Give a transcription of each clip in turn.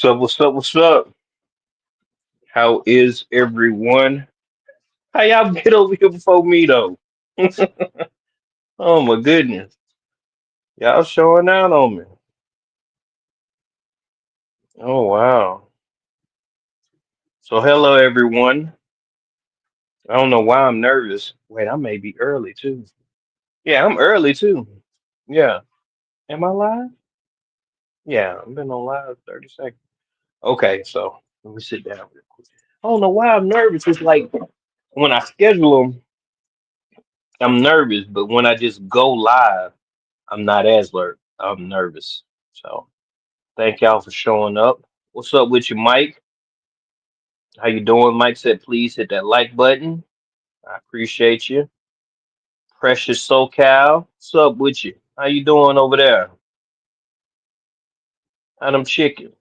What's up? What's up? What's up? How is everyone? How y'all get over here before me though? Oh my goodness, y'all showing out on me. Oh wow. So hello everyone. I don't know why I'm nervous. Wait, I may be early too. Yeah, I'm early too. Yeah. Am I live? Yeah, I've been on live 30 seconds. Okay, so let me sit down real quick. I don't know why I'm nervous. It's like when I schedule them, I'm nervous, but when I just go live. I'm not as alert. I'm nervous. So thank y'all for showing up. What's up with you, Mike? How you doing? Mike said, please hit that like button. I appreciate you. Precious SoCal. What's up with you? How you doing over there? How them chickens?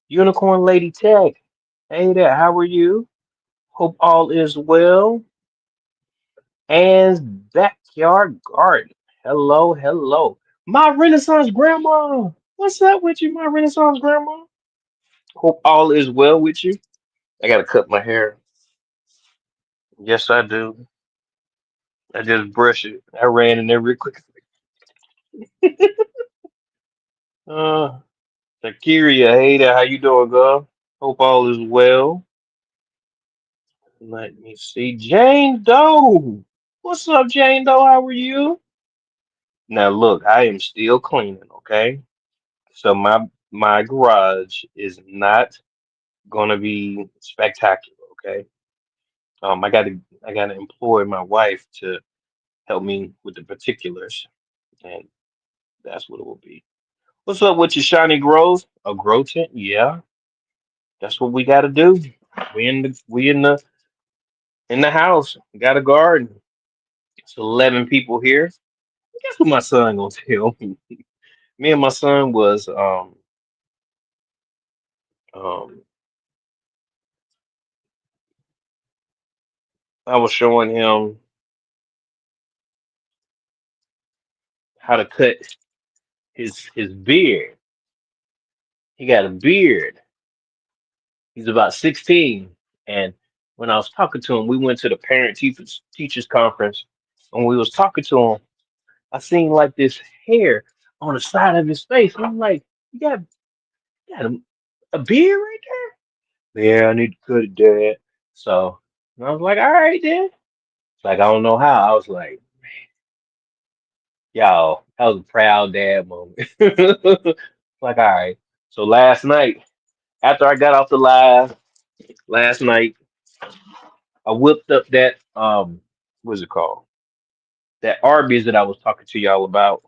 Unicorn Lady Tech. Hey there, how are you? Hope all is well. And backyard garden. Hello, hello. My Renaissance grandma. What's up with you, my Renaissance grandma? Hope all is well with you. I gotta cut my hair. Yes, I do. I just brush it. I ran in there real quick. Uh, Takiria, hey there, how you doing, girl? Hope all is well. Let me see. Jane Doe. What's up, Jane Doe? How are you? Now look, I am still cleaning, okay? So my garage is not gonna be spectacular, okay? I gotta employ my wife to help me with the particulars, and that's what it will be. What's up with your shiny grows? A grow tent? Yeah, that's what we got to do. We in the house. We got a garden. It's 11 people here. Guess what my son gonna tell me? Me and my son was um I was showing him how to cut his beard. He got a beard. He's about 16, and when I was talking to him, we went to the parent teachers conference. And we was talking to him, I seen like this hair on the side of his face. And I'm like, you got a beard right there? Yeah, I need to cut it, Dad. So and I was like, all right, then. It's like, I don't know how. I was like, y'all, that was a proud dad moment. Like, all right. So last night, after I got off the live, last night, I whipped up that, what's it called? That Arby's that I was talking to y'all about.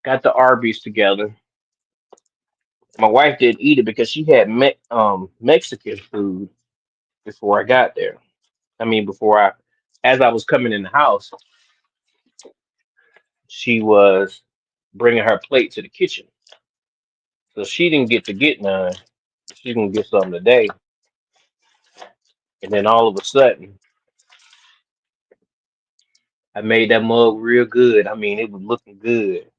Got the Arby's together. My wife didn't eat it because she had Mexican food before I got there. I mean, as I was coming in the house, she was bringing her plate to the kitchen, so she didn't get to get none. She's gonna get something today, and then all of a sudden, I made that mug real good. I mean, it was looking good.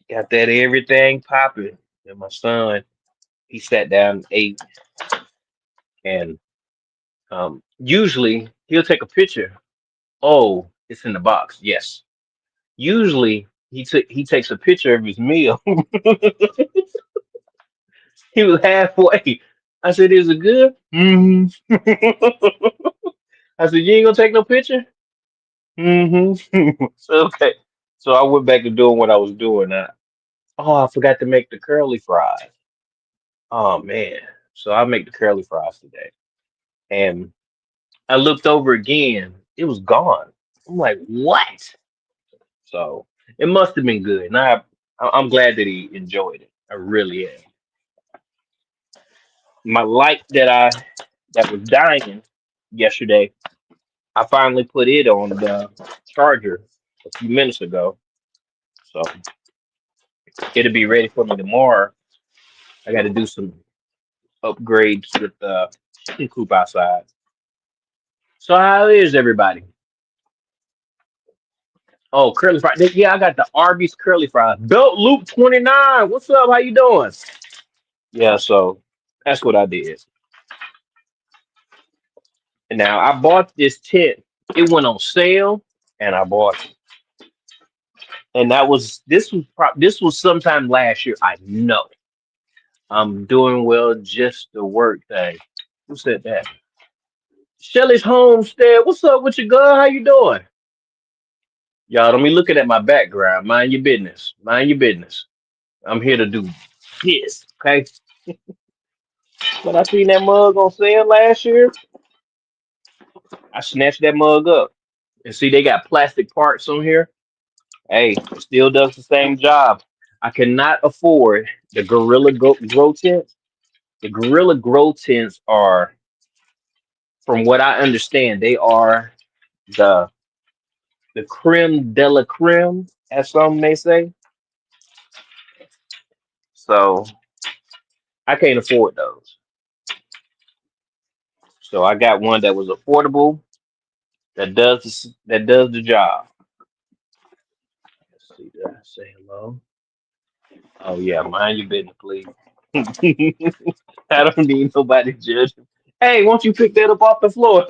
Got that everything popping, and my son he sat down and ate, and usually he'll take a picture. Oh, it's in the box. Yes. Usually he takes a picture of his meal. He was halfway. I said, "Is it good?" Hmm. I said, "You ain't gonna take no picture?" Hmm. So okay. So I went back to doing what I was doing. Oh, I forgot to make the curly fries. Oh man. So I make the curly fries today. And I looked over again. It was gone. I'm like, what? So it must have been good. And I'm glad that he enjoyed it. I really am. My light that was dying yesterday, I finally put it on the charger a few minutes ago. So it'll be ready for me tomorrow. I got to do some upgrades with the chicken coop outside. So how is everybody? Oh, curly fries. Yeah, I got the Arby's curly fries. Belt Loop 29. What's up? How you doing? Yeah, so that's what I did. And now I bought this tent. It went on sale, and I bought it. And this was sometime last year. I know. I'm doing well, just the work thing. Who said that? Shelly's Homestead. What's up with you, girl? How you doing? Y'all don't be looking at my background. Mind your business. Mind your business. I'm here to do this, okay? But I seen that mug on sale last year. I snatched that mug up. And see, they got plastic parts on here. Hey, it still does the same job. I cannot afford the Grow tents. The Gorilla Grow tents are, from what I understand, they are the the creme de la creme, as some may say. So I can't afford those. So I got one that was affordable that does the job. Let's see, did I say hello? Oh yeah, mind your business, please. I don't need nobody judging. Hey, won't you pick that up off the floor?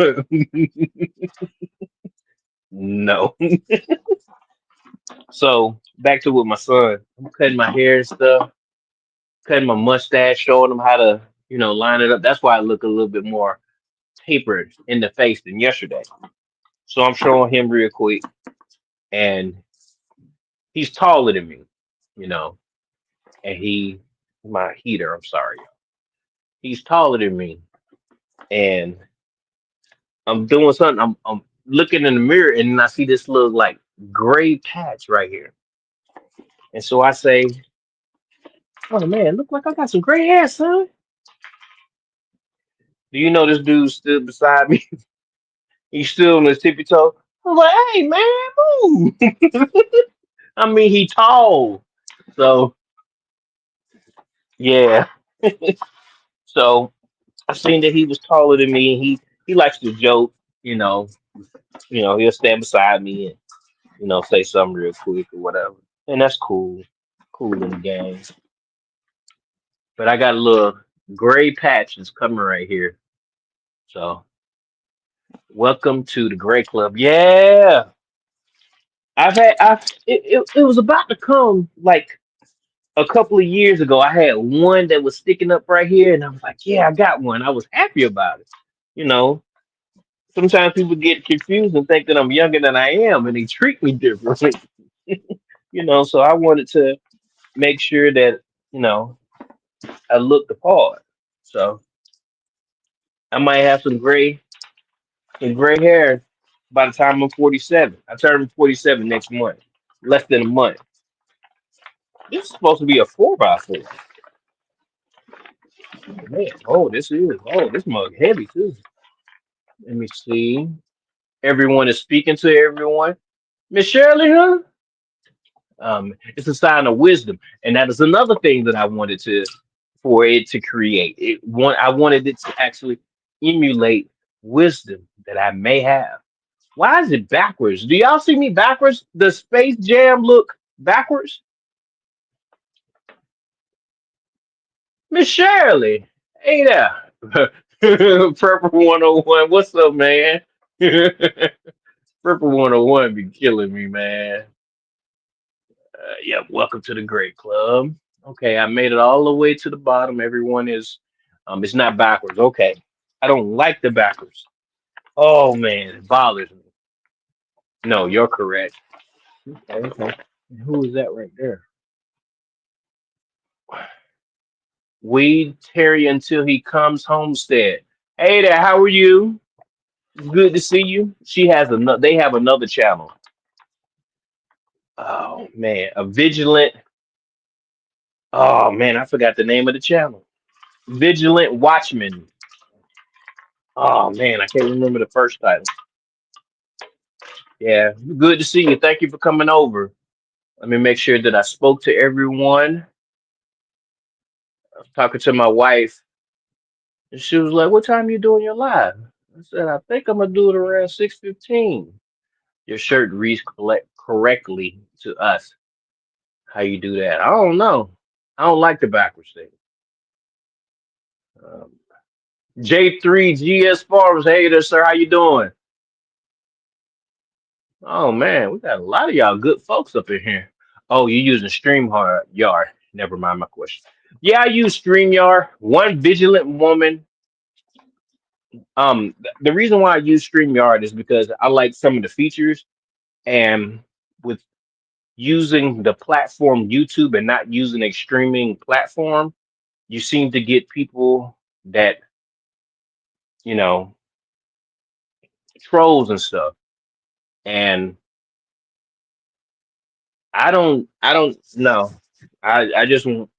No. So back to with my son. I'm cutting my hair and stuff, cutting my mustache, showing him how to, line it up. That's why I look a little bit more tapered in the face than yesterday. So I'm showing him real quick, and he's taller than me, you know, and my heater, I'm sorry. He's taller than me, and I'm doing something. I'm looking in the mirror, and I see this little like gray patch right here. And so I say, "Oh man, look like I got some gray hair, son." Do you know this dude stood beside me? He's still on his tippy toe. I was like, "Hey man, move!" I mean, he tall, so yeah. So I seen that he was taller than me, and he likes to joke. You know, he'll stand beside me and say something real quick or whatever, and that's cool, cool in the game. But I got a little gray patch that's coming right here. So welcome to the Gray Club. Yeah, it was about to come like a couple of years ago. I had one that was sticking up right here, and I was like, yeah, I got one. I was happy about it. You know, sometimes people get confused and think that I'm younger than I am, and they treat me differently. So I wanted to make sure that you know I looked the part. So I might have some gray hair by the time I'm 47. I turn 47 next month, less than a month. This is supposed to be a 4x4. Man, this mug heavy too. Let me see. Everyone is speaking to everyone. Miss Shirley, huh? It's a sign of wisdom, and that is another thing that I wanted to for it to create. I wanted it to actually emulate wisdom that I may have. Why is it backwards? Do y'all see me backwards? Does Space Jam look backwards? Miss Shirley, hey there. Purple 101, what's up, man? Purple 101 be killing me, man. Yeah, welcome to the Great Club. Okay, I made it all the way to the bottom. Everyone is, it's not backwards. Okay, I don't like the backwards. Oh man, it bothers me. No, you're correct. Okay, okay. And who is that right there? Weed Terry until he comes homestead. Hey there, how are you? Good to see you. She has another. They have another channel. Oh man, a vigilant. Oh man, I forgot the name of the channel. Vigilant Watchman. Oh man, I can't remember the first title. Yeah, good to see you. Thank you for coming over. Let me make sure that I spoke to everyone. I was talking to my wife, and she was like, "What time you doing your live?" I said, "I think I'm gonna do it around 6:15." Your shirt reads correctly to us. How you do that? I don't know. I don't like the backwards thing. Um, J3 GS Farms. Hey there, sir. How you doing? Oh man, we got a lot of y'all good folks up in here. Oh, you using StreamYard? Yard. Never mind my question. Yeah, I use StreamYard. One vigilant woman. The reason why I use StreamYard is because I like some of the features, and with using the platform YouTube and not using a streaming platform, you seem to get people that you know trolls and stuff. And I don't know. I just want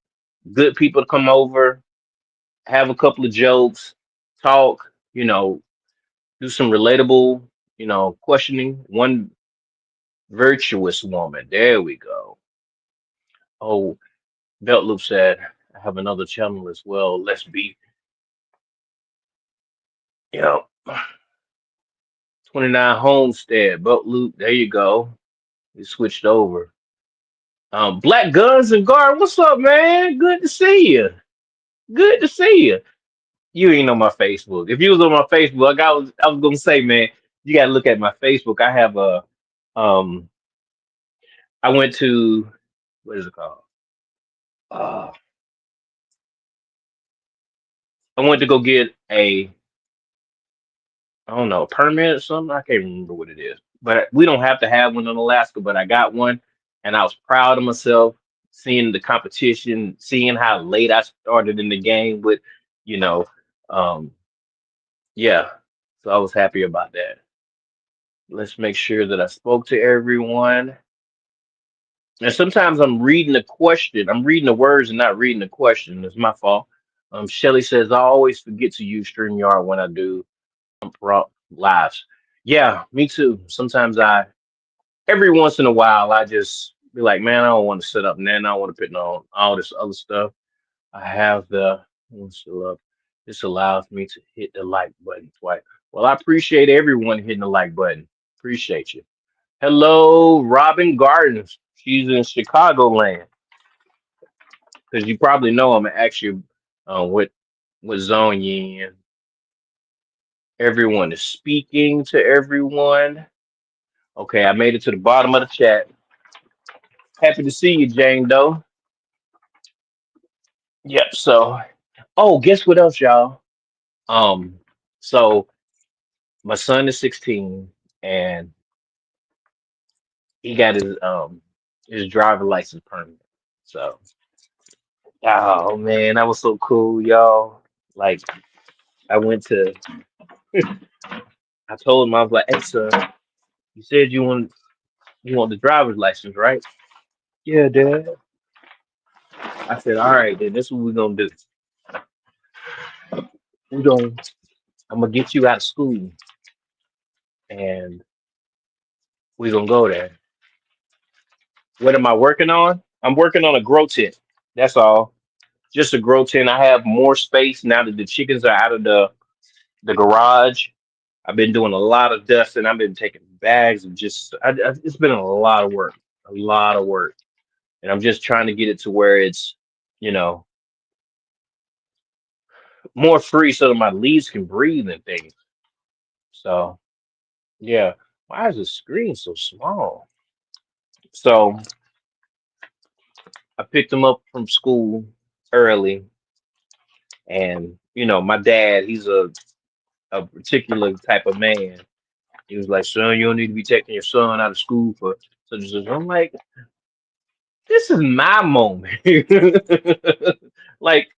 good people to come over, have a couple of jokes, talk, do some relatable, questioning. One virtuous woman. There we go. Oh, Belt Loop said, I have another channel as well. Let's be, you know, 29 Homestead, Belt Loop. There you go. We switched over. Black Guns and Guard, what's up, man? Good to see you. Good to see you. You ain't on my Facebook. If you was on my Facebook, like I was gonna say, man, you gotta look at my Facebook. I have a um I went to what is it called? Uh I went to go get a I don't know, a permit or something. I can't remember what it is. But we don't have to have one in Alaska, but I got one and I was proud of myself seeing the competition, seeing how late I started in the game with, you know, um yeah. So I was happy about that. Let's make sure that I spoke to everyone. And sometimes I'm reading the question. I'm reading the words and not reading the question. It's my fault. Shelly says I always forget to use StreamYard when I do lives. Yeah, me too. Sometimes every once in a while, I just be like, man, I don't want to set up and then I don't want to put on all this other stuff. I have the what's the love. This allows me to hit the like button twice. Well, I appreciate everyone hitting the like button. Appreciate you. Hello, Robin Gardens. She's in Chicagoland. Because you probably know I'm gonna ask you what zone you in. Everyone is speaking to everyone. Okay, I made it to the bottom of the chat. Happy to see you, Jane Doe. Yep. So, oh, guess what else, y'all? Um, so my son is 16 and he got his driver license permit. So, oh man, that was so cool, y'all. Like I went to, I told him I was like, hey, son, you said you want the driver's license, right? Yeah, Dad. I said, all right, then this is what we're gonna do. We're gonna I'm gonna get you out of school and we're gonna go there. What am I working on? I'm working on a grow tent. That's all. Just a grow tent. I have more space now that the chickens are out of the garage. I've been doing a lot of dust and I've been taking bags of it's been a lot of work, a lot of work. And I'm just trying to get it to where it's, you know, more free so that my leaves can breathe and things. So yeah. Why is the screen so small? So I picked them up from school early, and my dad, he's a particular type of man. He was like, "Son, you don't need to be taking your son out of school for such and such." I'm like, "This is my moment." Like,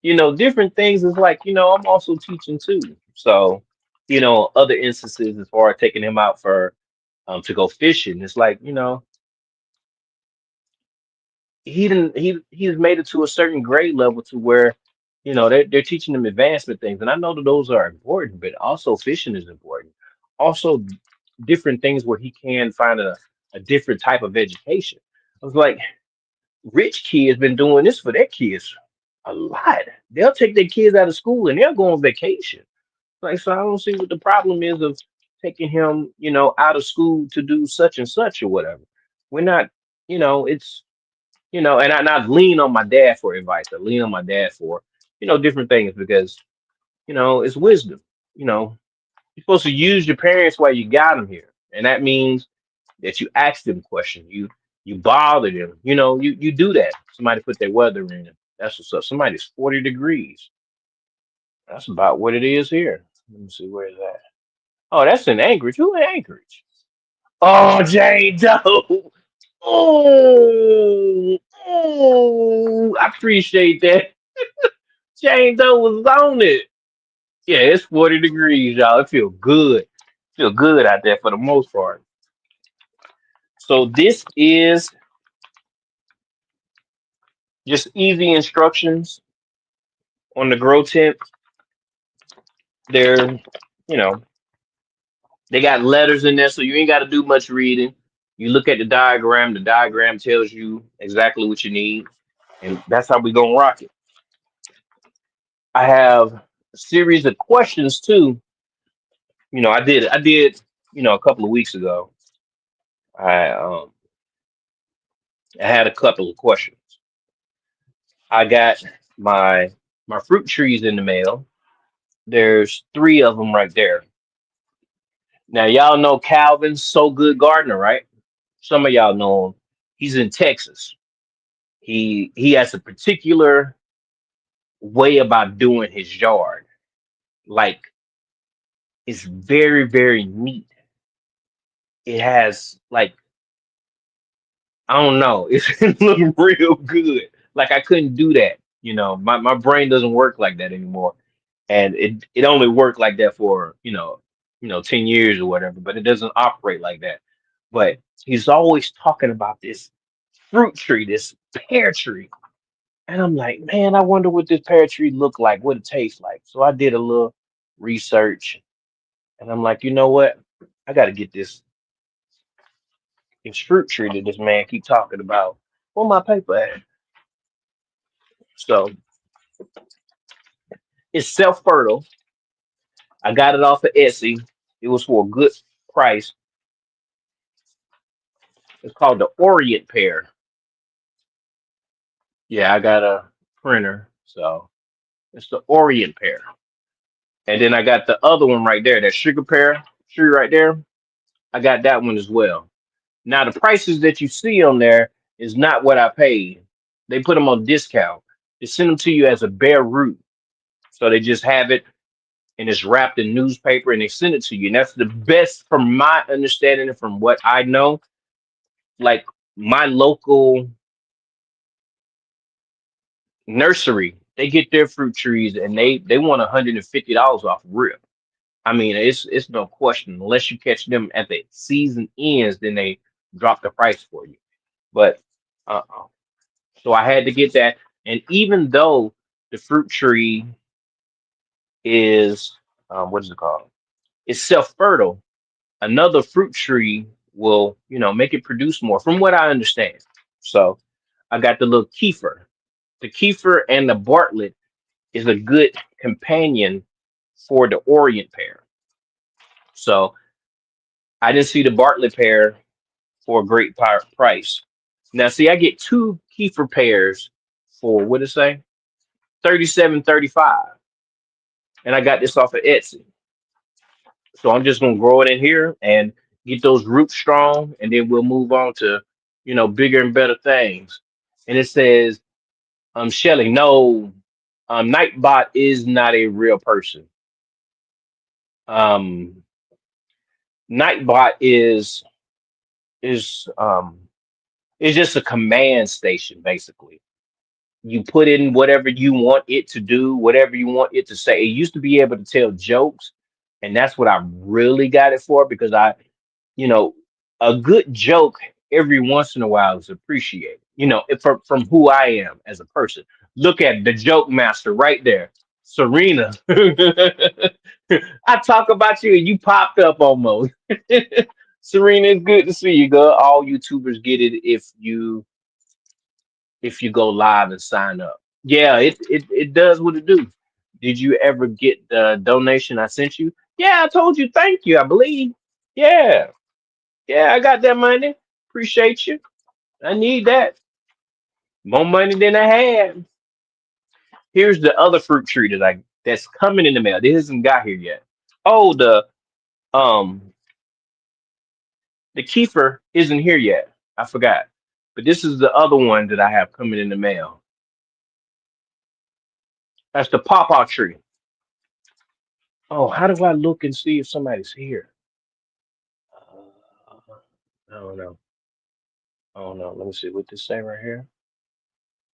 different things is like, I'm also teaching too. So, other instances as far as taking him out for to go fishing, it's like, he's made it to a certain grade level to where they're teaching them advancement things, and I know that those are important, but also fishing is important. Also, different things where he can find a different type of education. I was like, rich kids been doing this for their kids a lot. They'll take their kids out of school and they'll go on vacation. Like, so I don't see what the problem is of taking him, out of school to do such and such or whatever. We're not, it's, and I lean on my dad for advice. I lean on my dad for, different things because, it's wisdom. You know, you're supposed to use your parents while you got them here. And that means that you ask them questions. You bother them. You do that. Somebody put their weather in. That's what's up. Somebody's 40 degrees. That's about what it is here. Let me see where is that. Oh, that's in Anchorage. Who in Anchorage? Oh, Jane Doe. Oh, oh, I appreciate that. Jane Doe was on it. Yeah, it's 40 degrees, y'all. It feel good. Feel good out there for the most part. So this is just easy instructions on the grow tent. They're, you know, they got letters in there, so you ain't got to do much reading. You look at the diagram. The diagram tells you exactly what you need, and that's how we gonna rock it. I have a series of questions too. I did, a couple of weeks ago. I had a couple of questions. I got my my fruit trees in the mail. There's three of them right there. Now y'all know Calvin, So Good Gardener, right? Some of y'all know him. He's in Texas. He has a particular way about doing his yard. Like it's very, very neat. It has like I don't know, it's looking real good. Like I couldn't do that. My brain doesn't work like that anymore. And it only worked like that for, 10 years or whatever, but it doesn't operate like that. But he's always talking about this fruit tree, this pear tree. And I'm like, man, I wonder what this pear tree look like, what it tastes like. So I did a little research and I'm like, you know what? I gotta get this fruit tree that this man keep talking about. Where my paper at? So it's self-fertile. I got it off of Etsy. It was for a good price. It's called the Orient pear. Yeah, I got a printer, so it's the Orient pear. And then I got the other one right there, that sugar pear tree right there. I got that one as well. Now the prices that you see on there is not what I paid. They put them on discount. They send them to you as a bare root, so they just have it and it's wrapped in newspaper and they send it to you. And that's the best from my understanding and from what I know. Like my local nursery, they get their fruit trees and they want $150 off rip. I mean, it's no question. Unless you catch them at the season ends, then they drop the price for you. But uh-uh. So I had to get that. And even though the fruit tree is what is it called? It's self-fertile. Another fruit tree will, make it produce more, from what I understand. So I got the little kefir. The kefir and the Bartlett is a good companion for the Orient pear. So I didn't see the Bartlett pear for a great price. Now, see, I get two kefir pears for what did it say? 37.35, and I got this off of Etsy. So I'm just gonna grow it in here and get those roots strong, and then we'll move on to, bigger and better things. And it says, Shelly, no, Nightbot is not a real person. Um, Nightbot is it's just a command station basically. You put in whatever you want it to do, whatever you want it to say. It used to be able to tell jokes, and that's what I really got it for because you know, a good joke every once in a while is appreciated. From who I am as a person. Look at the joke master right there, Serena. I talk about you and you popped up almost. Serena, it's good to see you, girl. All YouTubers get it if you go live and sign up. Yeah, it does what it do. Did you ever get the donation I sent you? Yeah, I told you thank you, I believe. Yeah, yeah, I got that money. Appreciate you. I need that. More money than I had. Here's the other fruit tree that's coming in the mail. This hasn't got here yet. Oh, um the kefir isn't here yet. I forgot. But this is the other one that I have coming in the mail. That's the pawpaw tree. Oh, how do I look and see if somebody's here? Uh, I don't know. I don't know. Let me see what this say right here.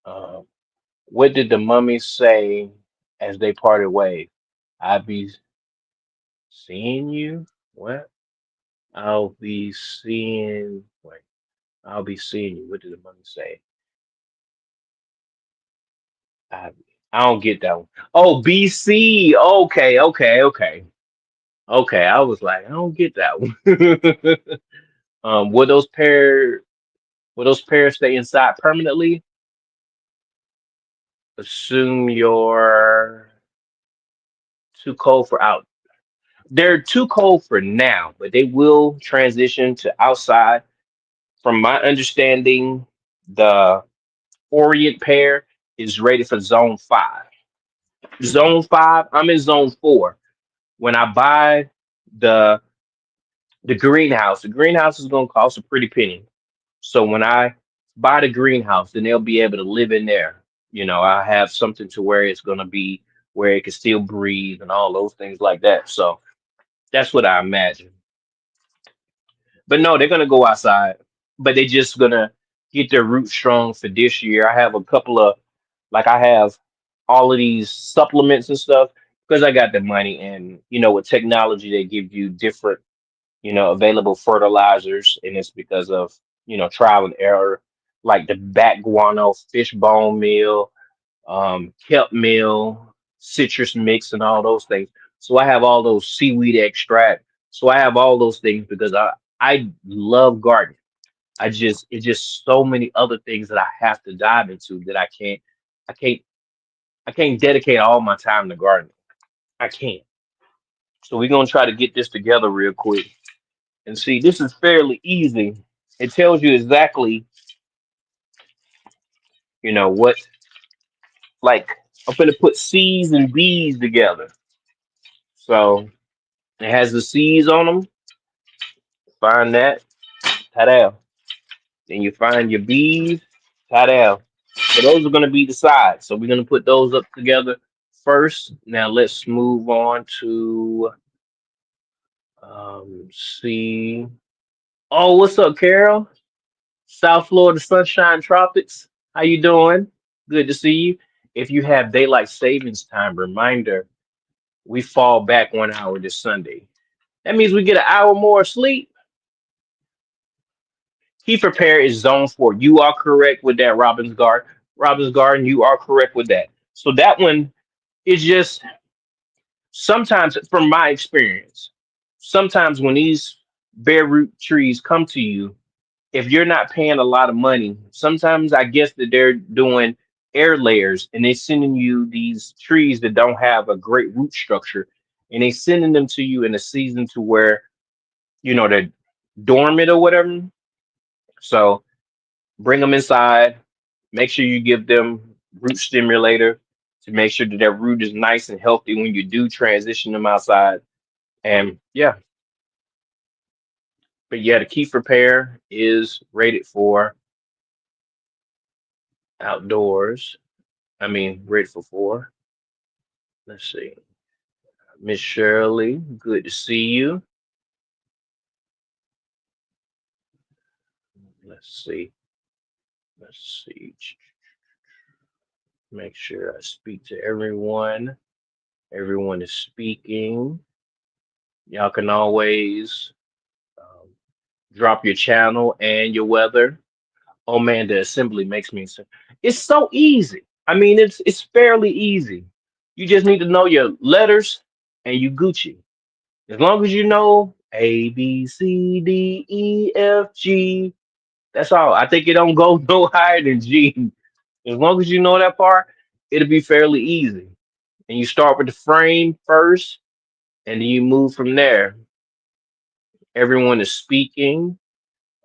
Um, what did the mummy say as they parted ways? I be seeing you. What? I'll be seeing. Wait. I'll be seeing you. What did the mummy say? I I don't get that one. Oh, BC. Okay, okay, okay. Okay, I was like, I don't get that one. Will those pairs stay inside permanently? Assume you're too cold for out. They're too cold for now, but they will transition to outside. From my understanding, the Orient pair is rated for zone 5. Zone 5, I'm in zone 4. When I buy the the greenhouse is gonna cost a pretty penny. So when I buy the greenhouse, then they'll be able to live in there. I have something to where it's gonna be where it can still breathe and all those things like that. So that's what I imagine. But no, they're gonna go outside, but they're just gonna get their roots strong for this year. I have a couple of I have all of these supplements and stuff because I got the money and with technology they give you different available fertilizers, and it's because of trial and error, like the bat guano, fish bone meal, kelp meal, citrus mix, and all those things. So I have all those seaweed extract. So I have all those things because I love gardening. It's just so many other things that I have to dive into that I can't I can't dedicate all my time to gardening. I can't. So we're gonna try to get this together real quick and see. This is fairly easy. It tells you exactly what, like, I'm gonna put C's and B's together. So it has the C's on them. Find that. Ta-da. Then you find your B's. Ta-da. So those are going to be the sides. So we're going to put those up together first. Now let's move on to C. Oh, what's up, Carol? South Florida Sunshine Tropics. How you doing? Good to see you. If you have daylight savings time, reminder, we fall back 1 hour this Sunday. That means we get an hour more sleep. He prepared is zone 4. You are correct with that, Robin's Guard. Robin's Garden, you are correct with that. So that one is just sometimes, from my experience, sometimes when these bare root trees come to you, if you're not paying a lot of money, sometimes I guess that they're doing air layers and they're sending you these trees that don't have a great root structure, and they sending them to you in a season to where they're dormant or whatever. So bring them inside. Make sure you give them root stimulator to make sure that their root is nice and healthy when you do transition them outside. And yeah, but yeah, the kefir pear is rated for outdoors. I mean, rated for 4. Let's see. Miss Shirley, good to see you. Let's see. Let's see. Make sure I speak to everyone. Everyone is speaking. Y'all can always um, drop your channel and your weather. Oh man, the assembly makes me so. It's so easy. I mean, it's fairly easy. You just need to know your letters and you Gucci. As long as you know A B C D E F G, that's all. I think it don't go no higher than G. As long as you know that part, it'll be fairly easy. And you start with the frame first, and then you move from there. Everyone is speaking.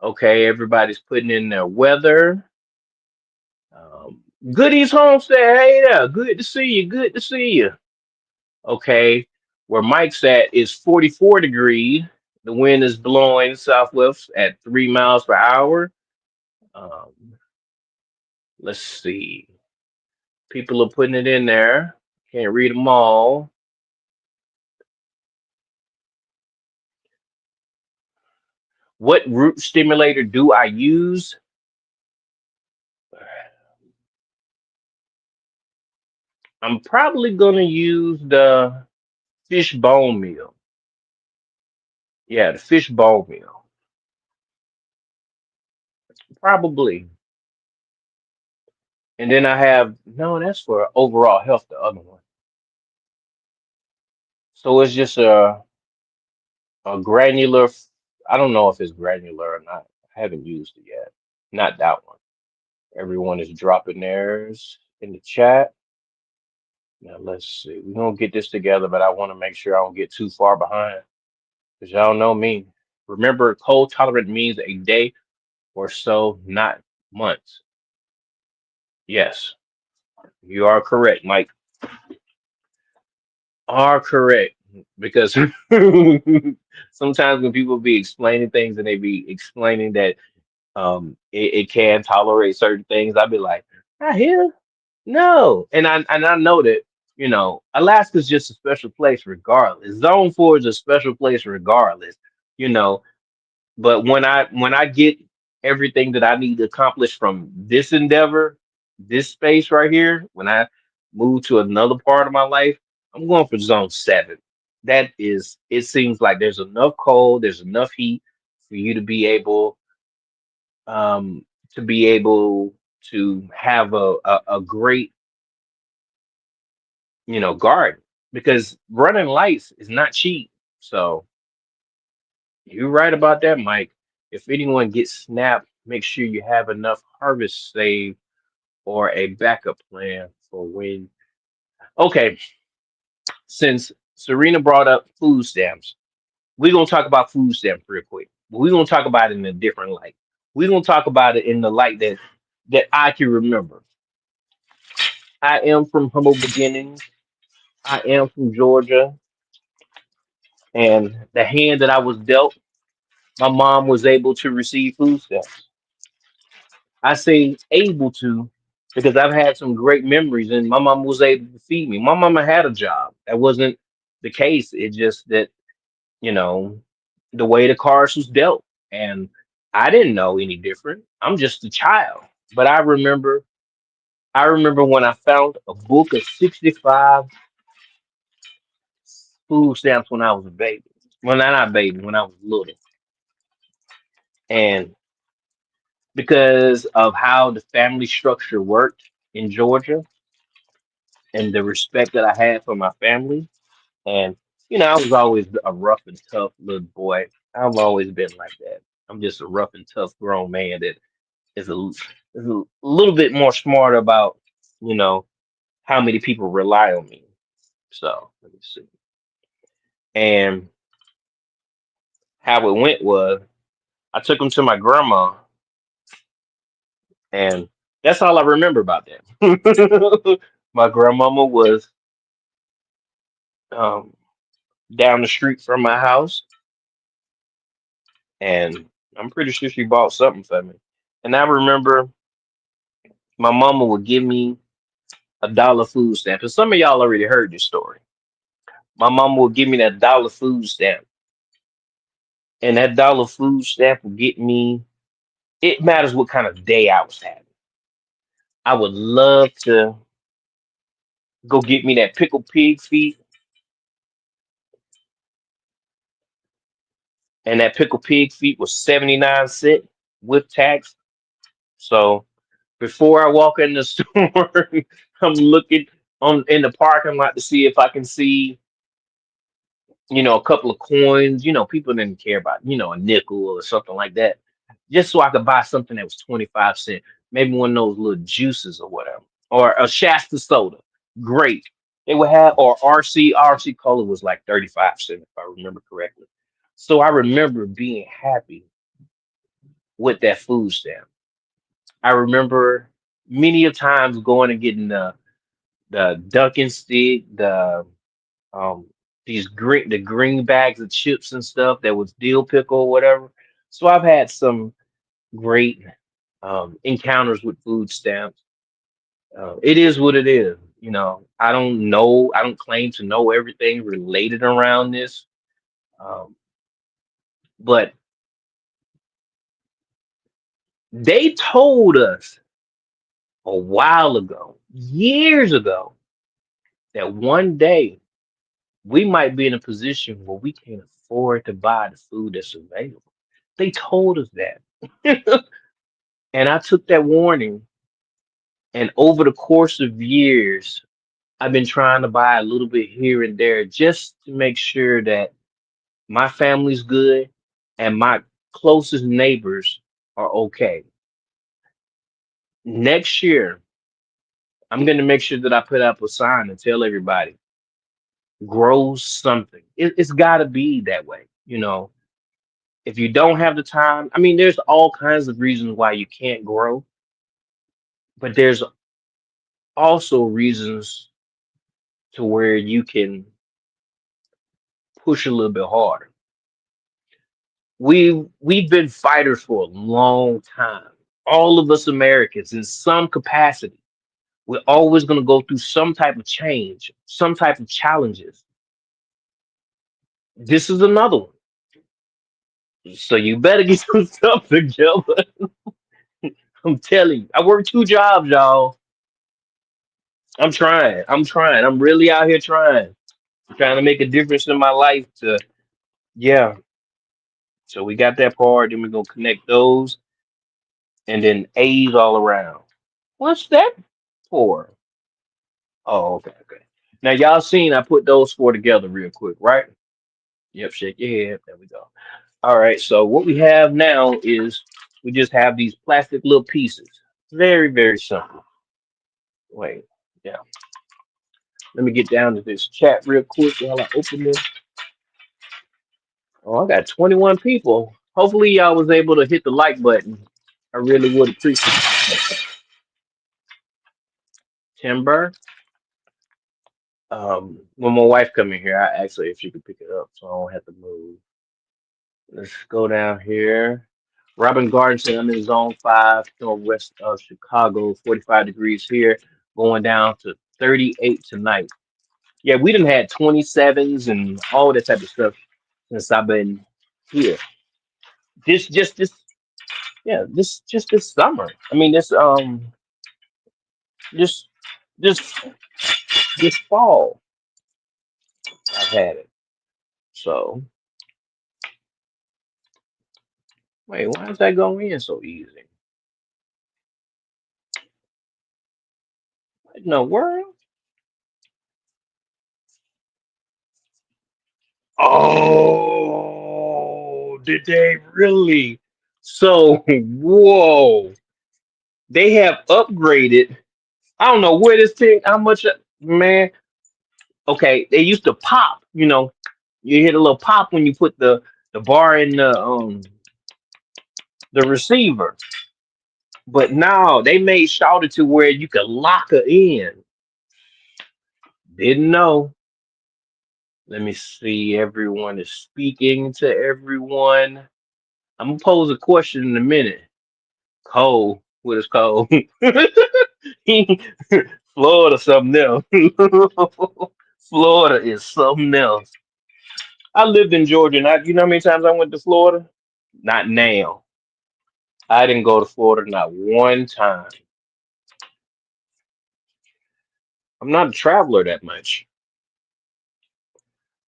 Okay, everybody's putting in their weather. Um, Goodies Homestead, hey there, good to see you. Good to see you. Okay, where Mike's at is 44 degrees. The wind is blowing southwest at 3 miles per hour. Um, let's see. People are putting it in there. Can't read them all. What root stimulator do I use? I'm probably going to use the fish bone meal. Yeah, the fish bone meal. Probably. And then I have, no, that's for overall health, the other one. So it's just a granular, I don't know if it's granular or not. I haven't used it yet. Not that one. Everyone is dropping theirs in the chat. Now let's see. We're gonna get this together, but I want to make sure I don't get too far behind. Because y'all know me. Remember, cold tolerant means a day or so, not months. Yes, you are correct, Mike. Are correct. Because sometimes when people be explaining things and they be explaining that it can tolerate certain things, I'd be like, I hear no. And I know that, Alaska's just a special place regardless. Zone 4 is a special place regardless, you know. But when I get everything that I need to accomplish from this endeavor, this space right here, when I move to another part of my life, I'm going for zone 7. That is, it seems like there's enough cold, there's enough heat for you um to be able to have a great, garden, because running lights is not cheap. So you're right about that, Mike. If anyone gets snapped, make sure you have enough harvest saved or a backup plan for when. Okay, since Serena brought up food stamps, we're gonna talk about food stamps real quick. But we're gonna talk about it in a different light. We're gonna talk about it in the light that I can remember. I am from humble beginnings. I am from Georgia, and the hand that I was dealt, my mom was able to receive food stamps. I say able to because I've had some great memories, and my mom was able to feed me. My mama had a job. That wasn't the case. It just that, you know, the way the cards was dealt. And I didn't know any different. I'm just a child. But I remember when I found a book of 65 food stamps when I was a baby. Well, not baby, when I was little. And because of how the family structure worked in Georgia and the respect that I had for my family, and I was always a rough and tough little boy. I've always been like that. I'm just a rough and tough grown man that is a little bit more smart about, you know, how many people rely on me. So let me see. And how it went was I took him to my grandma, and that's all I remember about that. My grandmama was um, down the street from my house, and I'm pretty sure she bought something for me. And I remember my mama would give me a dollar food stamp. And some of y'all already heard this story. My mama would give me that dollar food stamp, and that dollar food stamp would get me. It matters what kind of day I was having. I would love to go get me that pickled pig feet, and that pickled pig feet was 79 cents with tax. So before I walk in the store, I'm looking on in the parking lot to see if I can see, a couple of coins. People didn't care about, a nickel or something like that. Just so I could buy something that was 25 cents, maybe one of those little juices or whatever, or a Shasta soda. Great. They would have, or RC Cola was like 35 cents, if I remember correctly. So I remember being happy with that food stamp. I remember many of times going and getting the Dunkin' stick, um the green bags of chips and stuff that was dill pickle or whatever. So I've had some great encounters with food stamps. It is what it is. I don't know. I don't claim to know everything related around this, um, but they told us a while ago, years ago, that one day we might be in a position where we can't afford to buy the food that's available. They told us that. And I took that warning, and over the course of years, I've been trying to buy a little bit here and there just to make sure that my family's good and my closest neighbors are okay. Next year, I'm going to make sure that I put up a sign and tell everybody grow something. It's got to be that way. If you don't have the time, I mean, there's all kinds of reasons why you can't grow, but there's also reasons to where you can push a little bit harder. We've been fighters for a long time. All of us Americans, in some capacity, we're always going to go through some type of change, some type of challenges. This is another one. So you better get some stuff together. I'm telling you, I work two jobs, y'all. I'm trying. I'm trying. I'm really out here trying. Trying to make a difference in my life. Yeah. So we got that part. Then we're gonna connect those, and then A's all around. What's that for? Oh, okay, okay. Now y'all seen I put those four together real quick, right? Yep. Shake your head. There we go. All right. So what we have now is we just have these plastic little pieces. Very, very simple. Wait. Yeah. Let me get down to this chat real quick while I open this. Oh, I got 21 people. Hopefully, y'all was able to hit the like button. I really would appreciate Timber. When my wife come in here, I asked her if she could pick it up, so I don't have to move. Let's go down here. Robin Garden said I'm in zone 5, northwest of Chicago, 45 degrees here, going down to 38 tonight. Yeah, we done had 27s and all that type of stuff since I've been here. This yeah, this just this summer. I mean, this this this fall I've had it. So wait, why is that going in so easy? What in the world? Oh, did they really? So whoa, they have upgraded. I don't know where this thing, how much, man. Okay, they used to pop. You hit a little pop when you put the bar in the receiver. But now they made Shouted to where you could lock her in. Didn't know. Let me see. Everyone is speaking to everyone. I'm gonna pose a question in a minute. Cole, what is Cole? Florida something else. Florida is something else. I lived in Georgia, and you know how many times I went to Florida? Not now. I didn't go to Florida not one time. I'm not a traveler that much.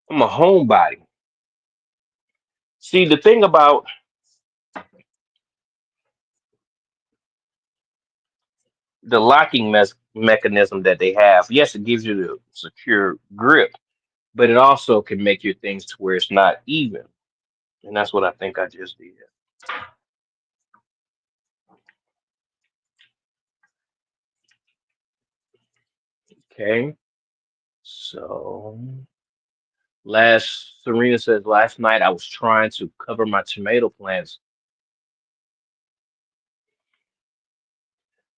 I'm a homebody. See, the thing about the locking mechanism that they have, yes, it gives you the secure grip, but it also can make your things to where it's not even. And that's what I think I just did. Okay. So Serena says last night I was trying to cover my tomato plants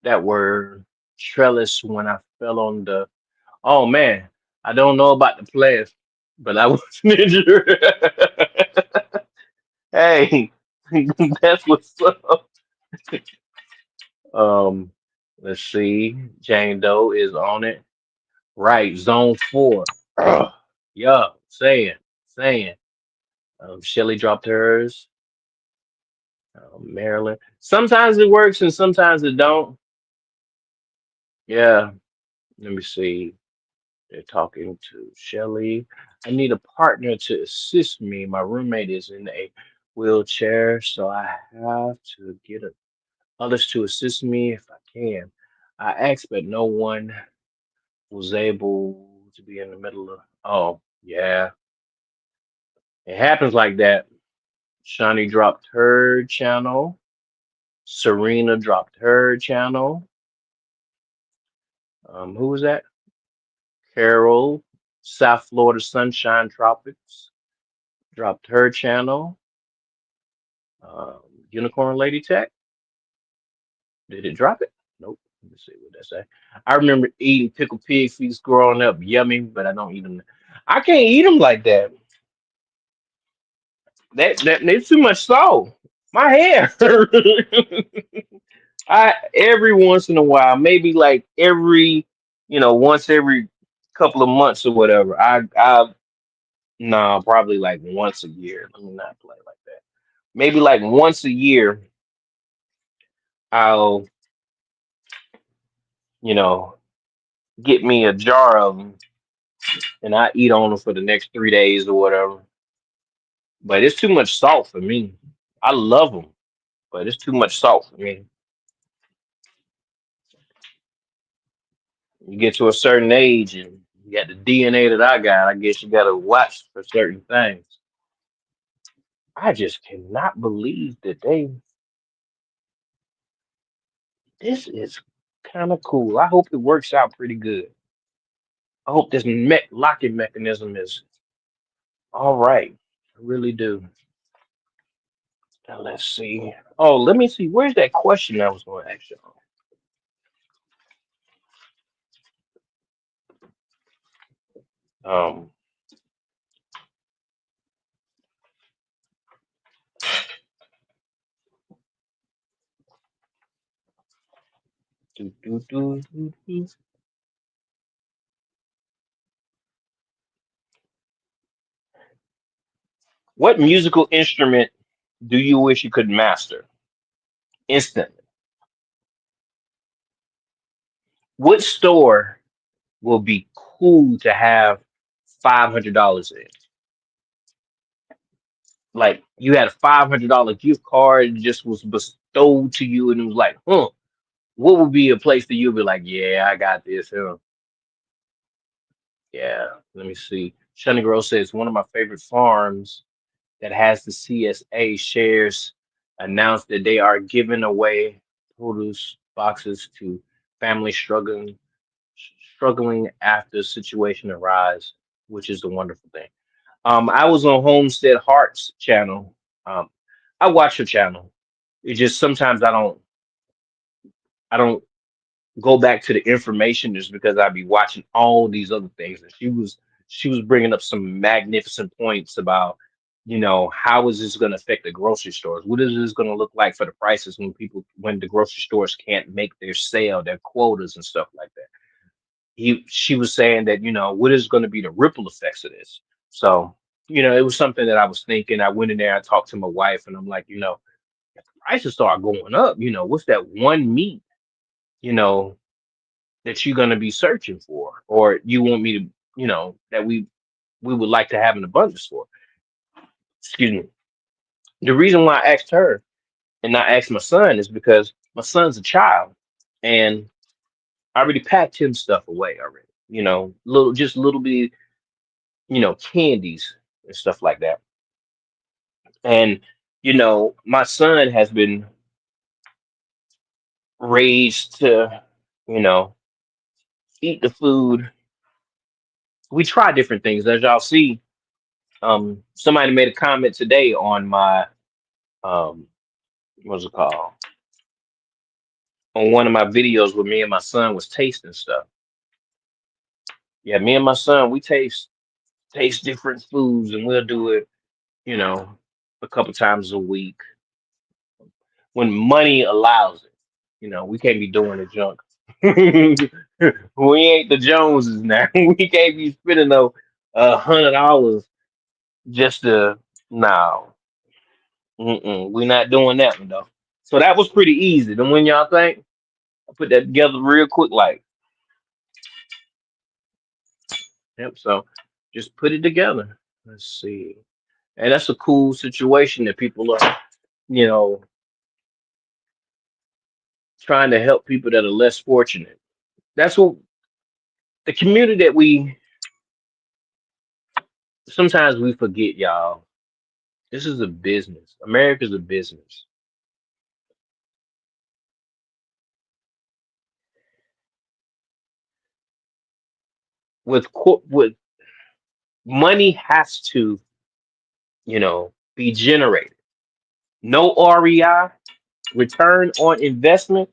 that were trellis when I fell on the. Oh man, I don't know about the players, but I was injured. Hey, that's what's up. Um, let's see. Jane Doe is on it. Right, zone four. Ugh. Yeah, saying. Shelly dropped hers. Maryland. Sometimes it works and sometimes it don't. Yeah. Let me see. They're talking to Shelly. I need a partner to assist me. My roommate is in a wheelchair, so I have to get others to assist me if I can. I asked, but no one was able to be in the middle of. Oh, yeah. It happens like that. Shawnee dropped her channel. Serena dropped her channel. Who was that? Carol, South Florida Sunshine Tropics dropped her channel. Um, Unicorn Lady Tech, did it drop it? Nope. Let me see what that say. I remember eating pickled pig feet growing up, yummy, but I don't eat them. I can't eat them like that. That there's too much salt. My hair. I every once in a while, maybe like once every couple of months or whatever. I no, probably like once a year. Let me not play like that. Maybe like once a year, I'll you know get me a jar of them and I eat on them for the next 3 days or whatever. But it's too much salt for me. I love them, but it's too much salt for me. You get to a certain age and you got the DNA that I got. I guess you got to watch for certain things. I just cannot believe that this is kind of cool. I hope it works out pretty good. I hope this locking mechanism is all right. I really do. Now let's see. Oh, let me see. Where's that question I was going to ask you? Um, do, do, do, do, do. What musical instrument do you wish you could master instantly? What store will be cool to have $500 in? Like you had a $500 gift card just was bestowed to you, and it was like, huh? What would be a place that you'd be like, yeah, I got this, huh? Yeah, let me see. Shunny Girl says one of my favorite farms that has the CSA shares announced that they are giving away produce boxes to families struggling after situation arise, which is a wonderful thing. I was on Homestead Hearts channel. Um, I watch her channel. It just sometimes I don't go back to the information just because I'd be watching all these other things. And she was bringing up some magnificent points about, how is this going to affect the grocery stores? What is this going to look like for the prices when the grocery stores can't make their sale, their quotas and stuff like that. She was saying that, what is going to be the ripple effects of this? So, it was something that I was thinking. I went in there, I talked to my wife, and I'm like, if the prices start going up, what's that one meat, you know, that you're going to be searching for, or you want me to, that we would like to have an abundance for. Excuse me. The reason why I asked her and not asked my son is because my son's a child, and I already packed him stuff away already. Little bit, candies and stuff like that. And my son has been raised to, you know, eat the food. We try different things, as y'all see. Somebody made a comment today on my um, what's it called? On one of my videos where me and my son was tasting stuff. Yeah, me and my son, we taste different foods, and we'll do it, you know, a couple times a week when money allows it. We can't be doing the junk. We ain't the Joneses now. We can't be spending no $100 just to no. We're not doing that one though. So that was pretty easy. Then when y'all think I put that together real quick, like yep. So just put it together. Let's see. And that's a cool situation that people are, you know, trying to help people that are less fortunate. That's what the community that we sometimes we forget, y'all. This is a business. America's a business. With money has to, be generated. No REI, return on investment,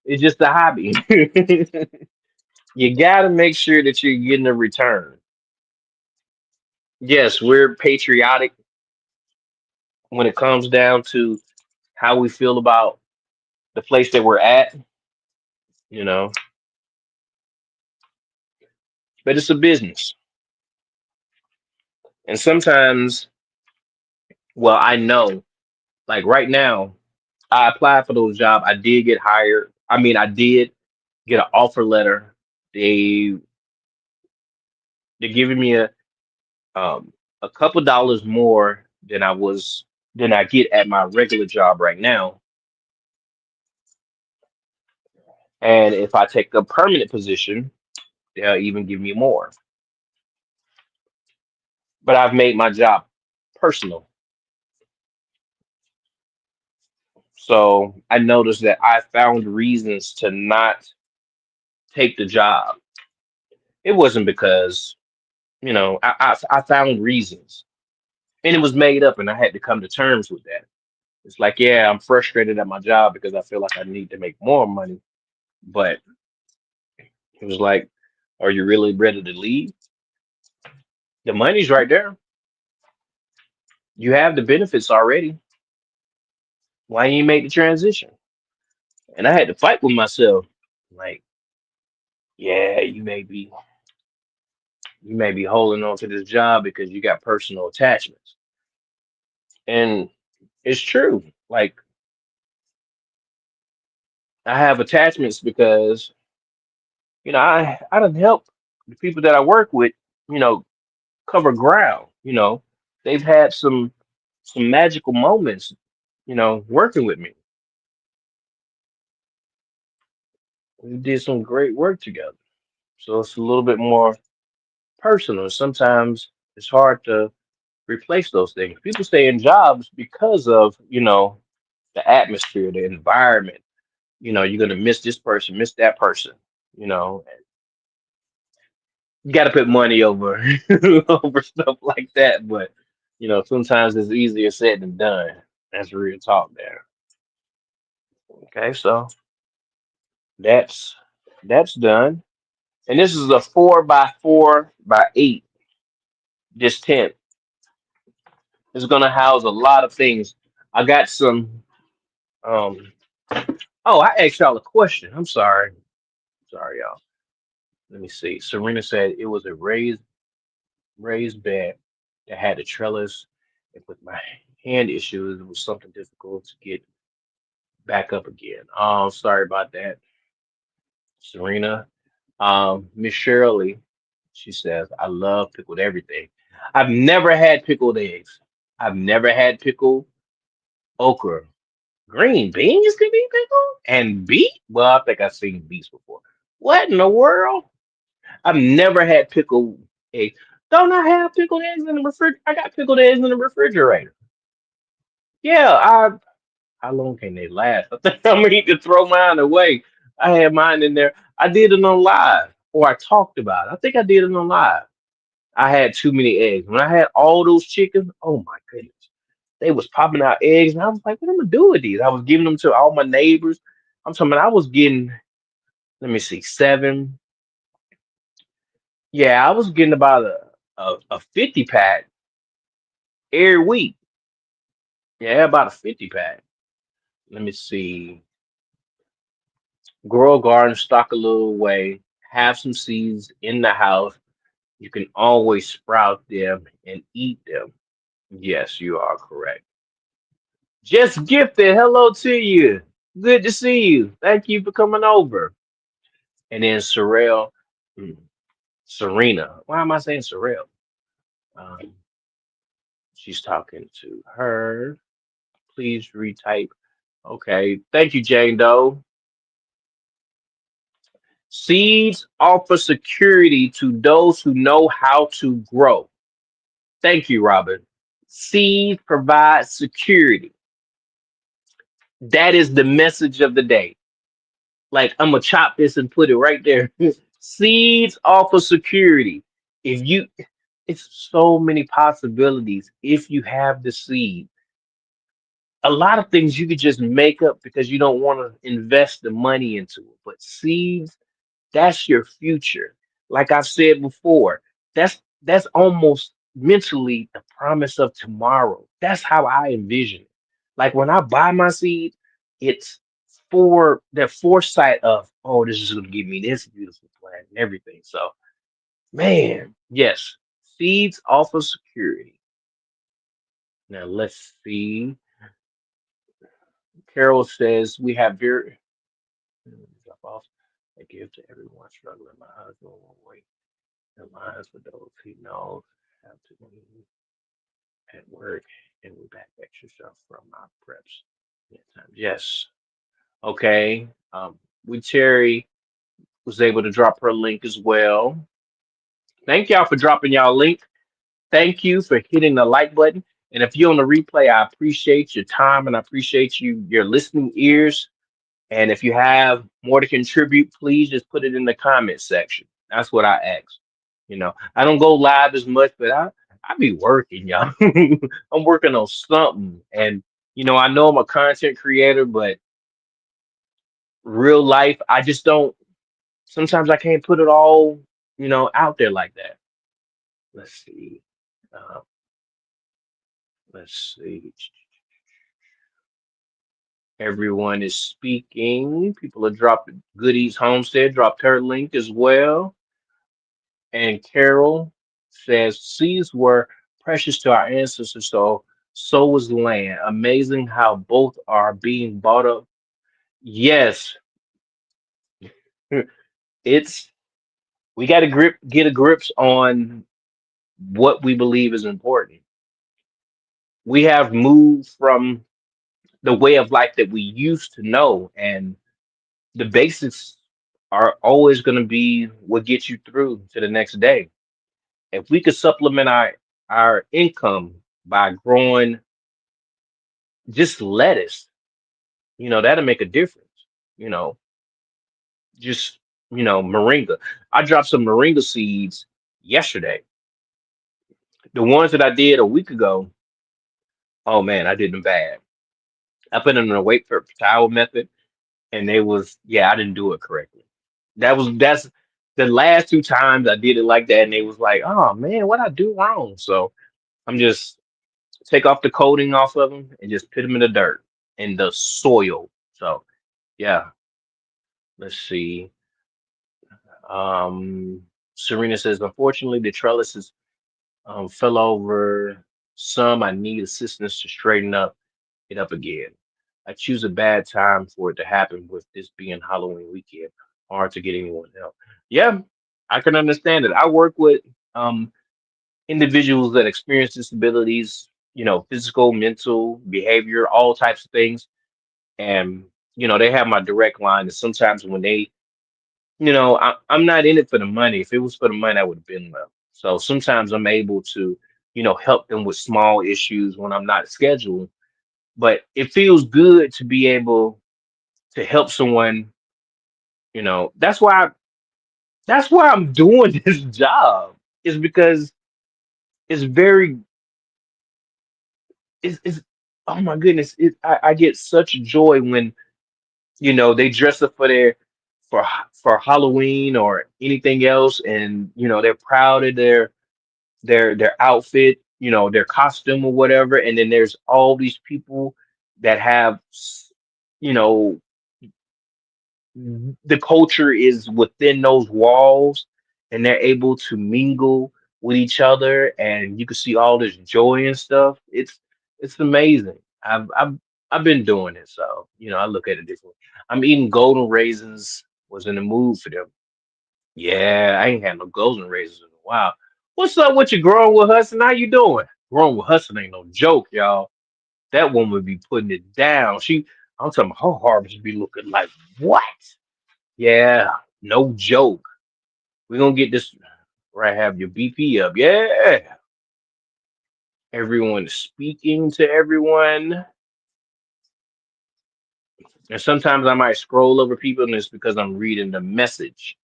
is just a hobby. You got to make sure that you're getting a return. Yes, we're patriotic when it comes down to how we feel about the place that we're at, you know, but it's a business. And sometimes, well, I know, like right now, I applied for those jobs. I did get hired. I mean, I did get an offer letter. They they're giving me a couple dollars more than I get at my regular job right now. And if I take a permanent position, they'll even give me more. But I've made my job personal. So I noticed that I found reasons to not take the job. It wasn't because, I found reasons. And it was made up and I had to come to terms with that. It's like, yeah, I'm frustrated at my job because I feel like I need to make more money. But it was like, are you really ready to leave? The money's right there. You have the benefits already. Why you make the transition? And I had to fight with myself. Like, yeah, you may be holding on to this job because you got personal attachments. And it's true. Like I have attachments because, I don't help the people that I work with, you know, cover ground. They've had some magical moments, working with me. We did some great work together. So it's a little bit more personal. Sometimes it's hard to replace those things. People stay in jobs because of, the atmosphere, the environment. You're gonna miss this person, miss that person. You know, you got to put money over over stuff like that. But sometimes it's easier said than done. That's real talk there. Okay, so that's that's done. And this is a 4x4x8. This tent is gonna house a lot of things. I got some. Um. Oh, I asked y'all a question. I'm sorry. Sorry, y'all. Let me see. Serena said it was a raised bed that had a trellis, and with my hand issues, it was something difficult to get back up again. Sorry about that, Serena. Miss Shirley, she says, I love pickled everything. I've never had pickled eggs. I've never had pickled okra. Green beans can be pickled and beet. Well, I think I've seen beets before. What in the world? I've never had pickled eggs. Don't I have pickled eggs in the refrigerator? I got pickled eggs in the refrigerator. Yeah, how long can they last? I think I'm gonna need to throw mine away. I had mine in there. I did it on live. or I talked about it. I think I did it on live. I had too many eggs. When I had all those chickens, oh my goodness. They was popping out eggs, and I was like, what am I gonna do with these? I was giving them to all my neighbors. I'm talking about I was getting, let me see, seven. Yeah, I was getting about a 50 pack every week. Yeah, about a 50 pack. Let me see. Grow a garden, stock a little away, have some seeds in the house. You can always sprout them and eat them. Yes, you are correct. Just gifted, hello to you. Good to see you. Thank you for coming over. And then Sorrel, mm, Serena. Why am I saying Sorrel? Um, she's talking to her. Please retype. Okay. Thank you, Jane Doe. Seeds offer security to those who know how to grow. Thank you, Robin. Seeds provide security. That is the message of the day. Like, I'm gonna chop this and put it right there. Seeds offer security. If you, it's so many possibilities. If you have the seed, a lot of things you could just make up because you don't want to invest the money into it. But seeds, that's your future. Like I've said before, that's almost mentally the promise of tomorrow. That's how I envision it. Like when I buy my seed, it's for the foresight of, oh, this is gonna give me this beautiful plant and everything. So, man, yes, seeds offer security. Now let's see. Carol says we have very drop off a gift to everyone struggling. My husband will wait in lines for those he knows have to leave at work, and we back extra stuff from our preps. Yeah, times. Yes. Okay. We Terry was able to drop her link as well. Thank y'all for dropping y'all link. Thank you for hitting the like button. And if you're on the replay, I appreciate your time and I appreciate your listening ears. And if you have more to contribute, please just put it in the comment section. That's what I ask. I don't go live as much, but I be working, y'all. I'm working on something. And I know I'm a content creator, but real life, I just don't sometimes I can't put it all, out there like that. Let's see. Uh, let's see. Everyone is speaking. People are dropping Goodies Homestead dropped her link as well. And Carol says seeds were precious to our ancestors, so was the land. Amazing how both are being bought up. Yes, it's we got to get a grips on what we believe is important. We have moved from the way of life that we used to know, and the basics are always going to be what gets you through to the next day. If we could supplement our income by growing just lettuce, that'll make a difference. You know, just moringa. I dropped some moringa seeds yesterday. The ones that I did a week ago, oh man, I did them bad. I put them in a wait for towel method, and they was yeah, I didn't do it correctly. That's the last two times I did it like that, and they was like, oh man, what I do wrong? So I'm just take off the coating off of them and just put them in the dirt in the soil. So yeah, let's see. Um, Serena says, unfortunately, the trellises fell over. Some I need assistance to straighten it up again. I choose a bad time for it to happen with this being Halloween weekend. Hard to get anyone help. Yeah, I can understand it. I work with um, individuals that experience disabilities, physical, mental, behavior, all types of things. And, they have my direct line. And sometimes when I'm not in it for the money. If it was for the money, I would have been left. So sometimes I'm able to, help them with small issues when I'm not scheduled. But it feels good to be able to help someone. That's why. That's why I'm doing this job. Is because it's very it's oh my goodness. I get such joy when they dress up for Halloween or anything else, and they're proud of their outfit, their costume or whatever, and then there's all these people that have you know the culture is within those walls, and they're able to mingle with each other, and you can see all this joy and stuff. It's amazing. I've been doing it, so I look at it differently. I'm eating golden raisins. Was in the mood for them. Yeah, I ain't had no golden raisins in a while. What's up with you growing with Hudson? How you doing? Growing with Hudson ain't no joke, y'all. That woman be putting it down. I'm talking about her harvest be looking like what? Yeah, no joke. We're gonna get this right. Have your BP up. Yeah. Everyone is speaking to everyone. And sometimes I might scroll over people, and it's because I'm reading the message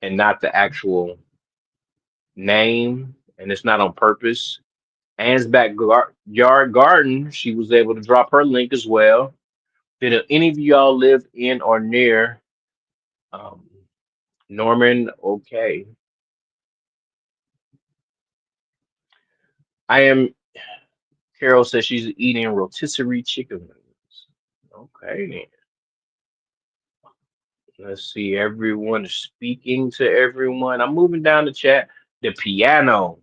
and not the actual name. And it's not on purpose. Anne's backyard garden, she was able to drop her link as well. Did any of y'all live in or near um, Norman? Okay. I am. Carol says she's eating rotisserie chicken wings. Okay, then. Let's see. Everyone is speaking to everyone. I'm moving down the chat. The piano.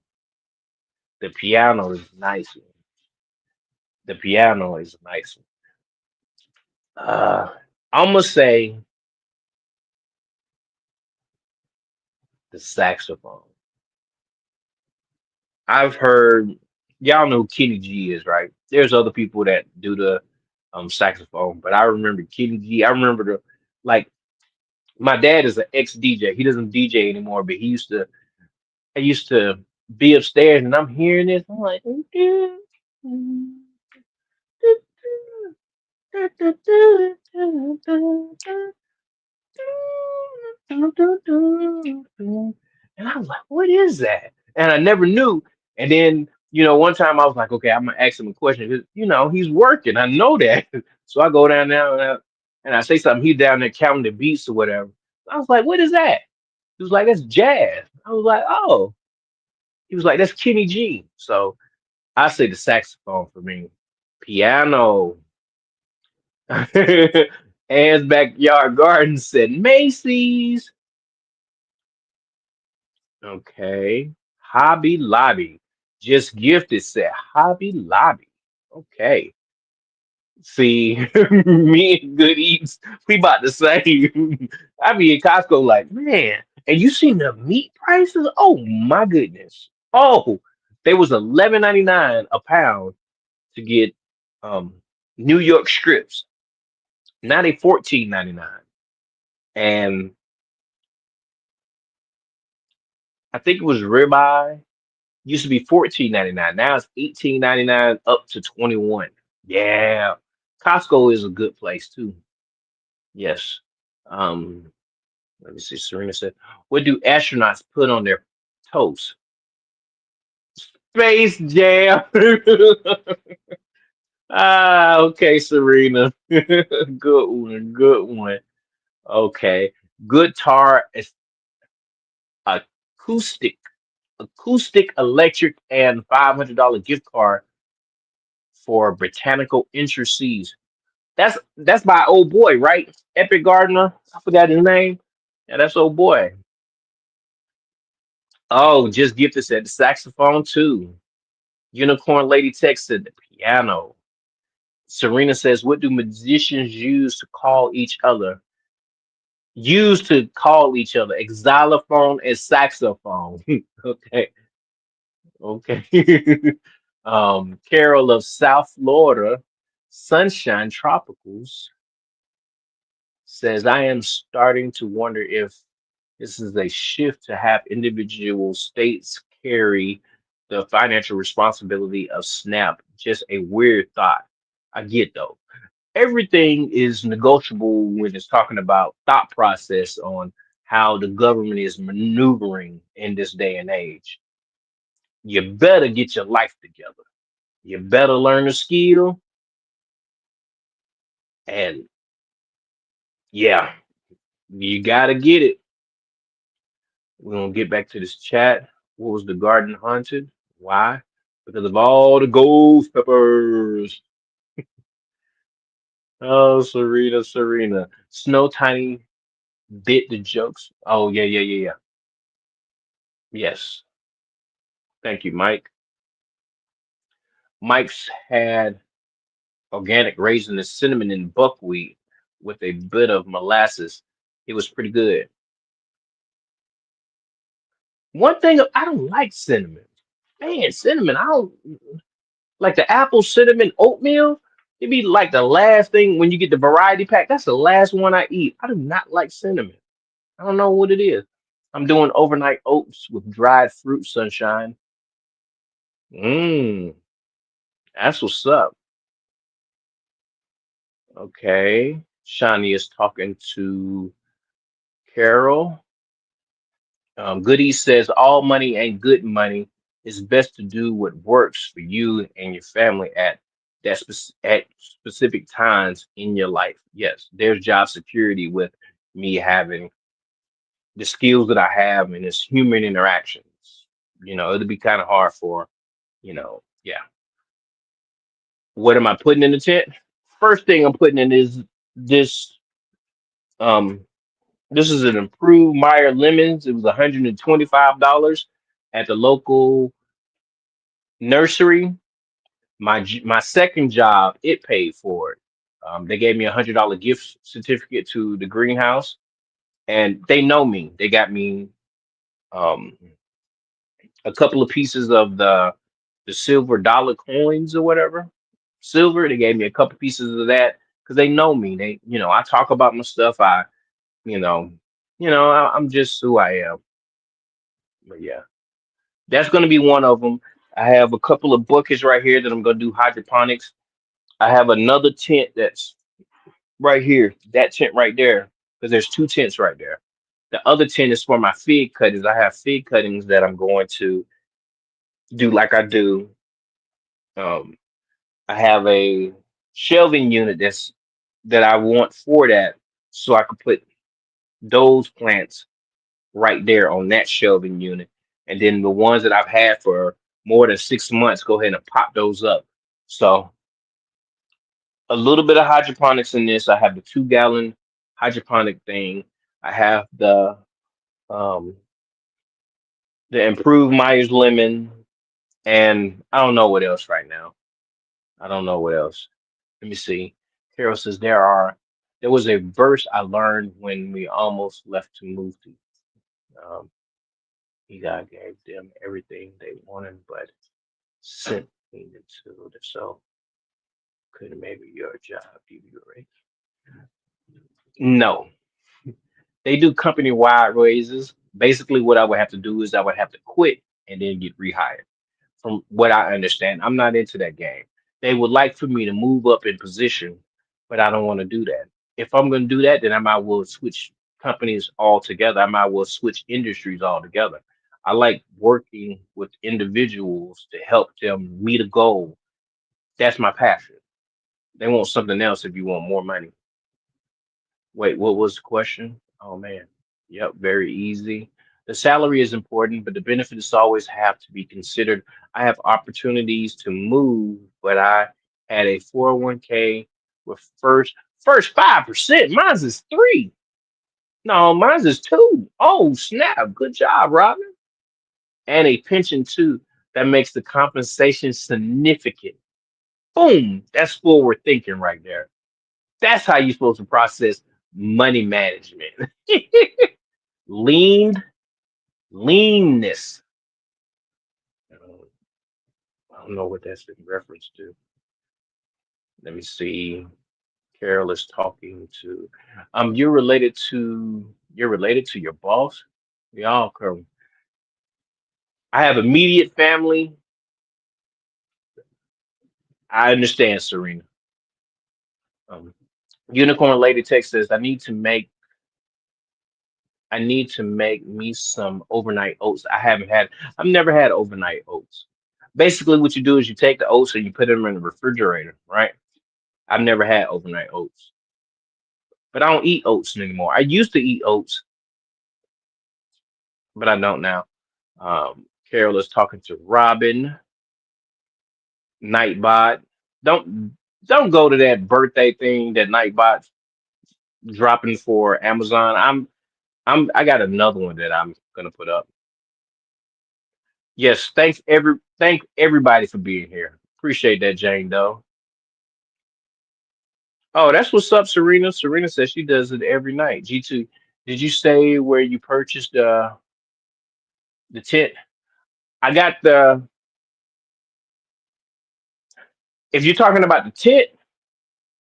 The piano is nice. The piano is nice. Uh, I'm gonna say the saxophone. I've heard y'all know who Kenny G is, right? There's other people that do the saxophone, but I remember Kenny G. I remember like my dad is an ex DJ. He doesn't DJ anymore, but I used to be upstairs and I'm hearing this. I'm like, and I was like, what is that? And I never knew. And then, one time I was like, okay, I'm gonna ask him a question. 'Cause, he's working. I know that. So I go down there and I say something. He's down there counting the beats or whatever. I was like, what is that? He was like, that's jazz. I was like, oh. He was like, that's Kenny G. So I say the saxophone for me. Piano. Anne's backyard garden said Macy's. Okay. Hobby Lobby. Just gifted said Hobby Lobby. Okay. See, me and Good Eats, we about the same. I be in Costco like, man, and you seen the meat prices? Oh my goodness. Oh, they was 11.99 a pound to get um New York strips. Now they 14.99. And I think it was ribeye. Used to be 14.99. Now it's 18.99 up to 21. Yeah. Costco is a good place too. Yes. Um, let me see. Serena said, what do astronauts put on their toast? Space Jam. Okay, Serena. Good one. Good one. Okay. Guitar is acoustic, acoustic, electric, and $500 gift card for Botanical Industries. That's my old boy, right? Epic Gardner. I forgot his name. Yeah, that's old boy. Oh, just gifted said the saxophone too. Unicorn Lady texted the piano. Serena says, "What do musicians use to call each other? Xylophone and saxophone." Okay, okay. Carol of South Florida, Sunshine Tropicals says, "I am starting to wonder if this is a shift to have individual states carry the financial responsibility of SNAP. Just a weird thought. I get though. Everything is negotiable when it's talking about thought process on how the government is maneuvering in this day and age. You better get your life together. You better learn a skill, and yeah, you gotta get it. We're gonna get back to this chat. What was the garden haunted? Why? Because of all the ghost peppers. Oh, Serena, Serena. Snow Tiny bit the jokes. Oh, yeah, yeah, yeah, yeah. Yes. Thank you, Mike. Mike's had organic raisin and cinnamon and buckwheat with a bit of molasses. It was pretty good. One thing I don't like cinnamon. Man, cinnamon, I don't like the apple cinnamon oatmeal. It'd be like the last thing when you get the variety pack. That's the last one I eat. I do not like cinnamon. I don't know what it is. I'm doing overnight oats with dried fruit sunshine. Mmm, that's what's up. Okay. Shani is talking to Carol. Goody says all money ain't good money. It's best to do what works for you and your family at specific times in your life. Yes, there's job security with me having the skills that I have and it's human interactions. It'll be kind of hard for, yeah. What am I putting in the tent? First thing I'm putting in is this. Um, this is an improved Meyer lemons. It was $125 at the local nursery. My second job, it paid for it. They gave me $100 gift certificate to the greenhouse, and they know me. They got me um, a couple of pieces of the silver dollar coins or whatever. Silver. They gave me a couple pieces of that because they know me. I talk about my stuff. You know, I'm just who I am. But yeah, that's going to be one of them. I have a couple of buckets right here that I'm going to do hydroponics. I have another tent that's right here, that tent right there, because there's two tents right there. The other tent is for my fig cuttings. I have fig cuttings that I'm going to do like I do. Um, I have a shelving unit that I want for that, so I could put those plants right there on that shelving unit. And then the ones that I've had for more than 6 months, go ahead and pop those up. So a little bit of hydroponics in this. I have the 2 gallon hydroponic thing. I have um the improved Myers lemon, and I don't know what else right now. I don't know what else. Let me see. Carol says there was a verse I learned when we almost left to move to. Um, he God gave them everything they wanted, but sent me into the so could maybe your job give you a raise? No, they do company wide raises. Basically, what I would have to do is I would have to quit and then get rehired. From what I understand, I'm not into that game. They would like for me to move up in position, but I don't want to do that. If I'm going to do that, then I might well switch companies altogether. I might well switch industries altogether. I like working with individuals to help them meet a goal. That's my passion. They want something else if you want more money. Wait, what was the question? Oh man. Yep, very easy. The salary is important, but the benefits always have to be considered. I have opportunities to move, but I had a 401k with first 5%. Mine's is 3. No, mine's is 2. Oh, snap. Good job, Robin. And a pension too that makes the compensation significant. Boom. That's forward thinking right there. That's how you're supposed to process money management. Lean, leanness. I don't know what that's in reference to. Let me see. Carol is talking to. You're related to your boss. Y'all come. I have immediate family. I understand, Serena. Um, Unicorn Lady Tech says I need to make. I need to make me some overnight oats. I've never had overnight oats. Basically, what you do is you take the oats and you put them in the refrigerator, right? I've never had overnight oats, but I don't eat oats anymore. I used to eat oats, but I don't now. Carol is talking to Robin Nightbot. Don't don't go to that birthday thing that Nightbot's dropping for Amazon. I got another one that I'm gonna put up. Yes, thank everybody for being here. Appreciate that, Jane Doe. Oh, that's what's up, Serena. Serena says she does it every night. G2, did you say where you purchased the tent? I got the if you're talking about the tent,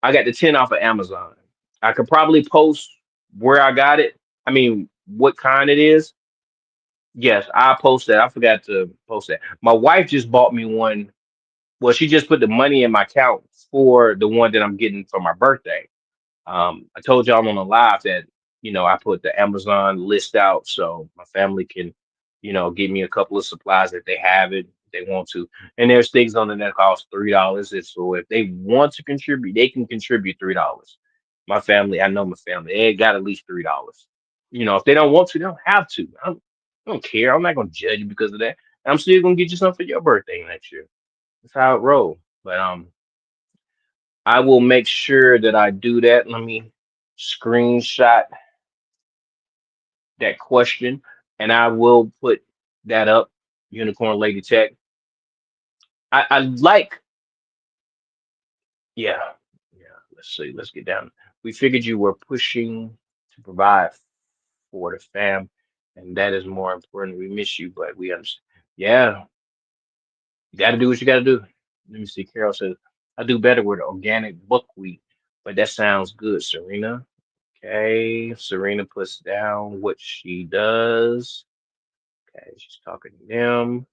I got the tent off of Amazon. I could probably post where I got it. I mean, what kind it is. Yes, I post that. I forgot to post that. My wife just bought me one. Well, she just put the money in my account for the one that I'm getting for my birthday. I told y'all on the live that I put the Amazon list out so my family can, give me a couple of supplies if they have it, if they want to. And there's things on there that cost $3. So if they want to contribute, they can contribute $3. My family, I know my family, they got at least $3. If they don't want to, they don't have to. I don't care. I'm not gonna judge you because of that. I'm still gonna get you something for your birthday next year. That's how it rolls. But I will make sure that I do that. Let me screenshot that question and I will put that up. Unicorn Lady Tech. I like, yeah, yeah. Let's see. Let's get down. We figured you were pushing to provide for the fam, and that is more important. We miss you, but we understand. Yeah, you got to do what you got to do. Let me see. Carol says, I do better with organic buckwheat, but that sounds good, Serena. Okay, Serena puts down what she does. Okay, she's talking to them.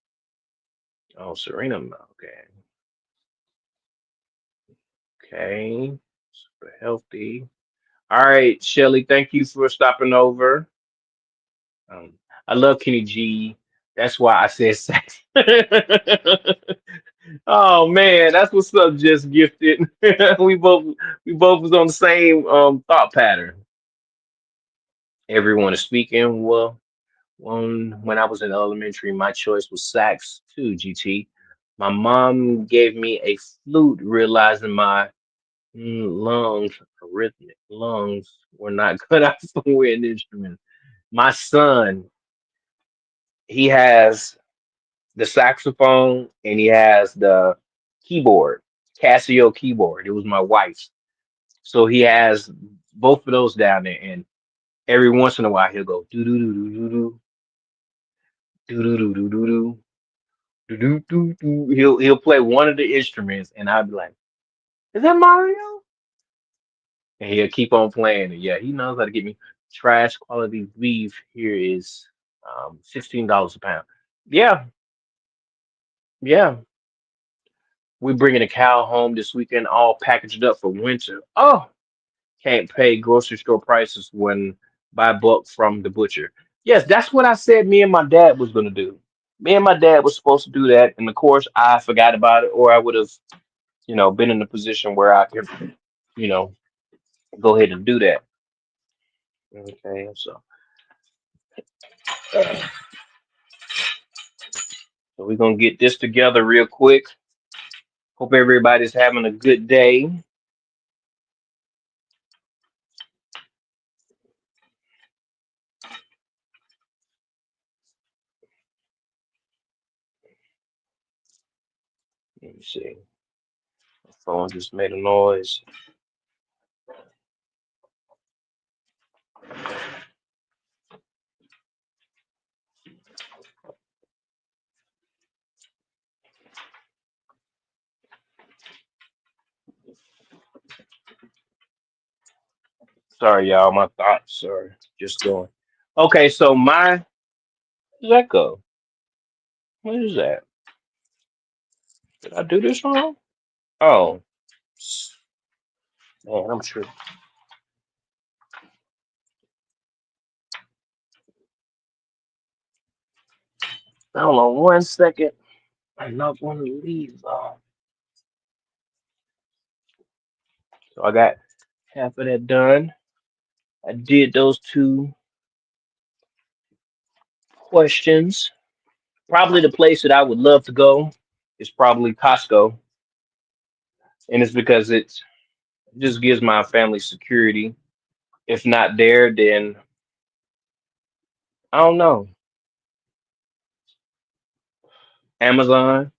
Oh, Serena. Okay, okay, super healthy. All right, Shelly, thank you for stopping over. Um, I love Kenny G. That's why I said sex. Oh man, that's what's up. Just gifted. we both we both was on the same thought pattern. Everyone is speaking. Well, when I was in elementary, my choice was sax too, GT. My mom gave me a flute, realizing my lungs, arrhythmic lungs, were not cut out for wind instruments. My son, he has the saxophone and he has the keyboard, Casio keyboard. It was my wife's. So he has both of those down there, and every once in a while he'll go do do do do do do do do do do do do do do do. He'll play one of the instruments, and I'll be like, "Is that Mario?" And he'll keep on playing. And yeah, he knows how to get me. Trash quality beef here is $16 a pound. Yeah, yeah. We're bringing a cow home this weekend, all packaged up for winter. Oh, can't pay grocery store prices when buy bulk from the butcher. Yes, that's what I said me and my dad was gonna do. Me and my dad was supposed to do that, and of course I forgot about it, or I would have, been in a position where I could, you know, go ahead and do that. Okay, so we're gonna get this together real quick. Hope everybody's having a good day. Let me see. My phone just made a noise. Sorry, y'all. My thoughts are just going. Okay, so where does that go? What is that? Did I do this wrong? Oh, man, I'm sure. Hold on 1 second. I knocked one of the leaves off. So I got half of that done. I did those two questions. Probably the place that I would love to go is probably Costco. And it's because it just gives my family security. If not there, then I don't know. Amazon.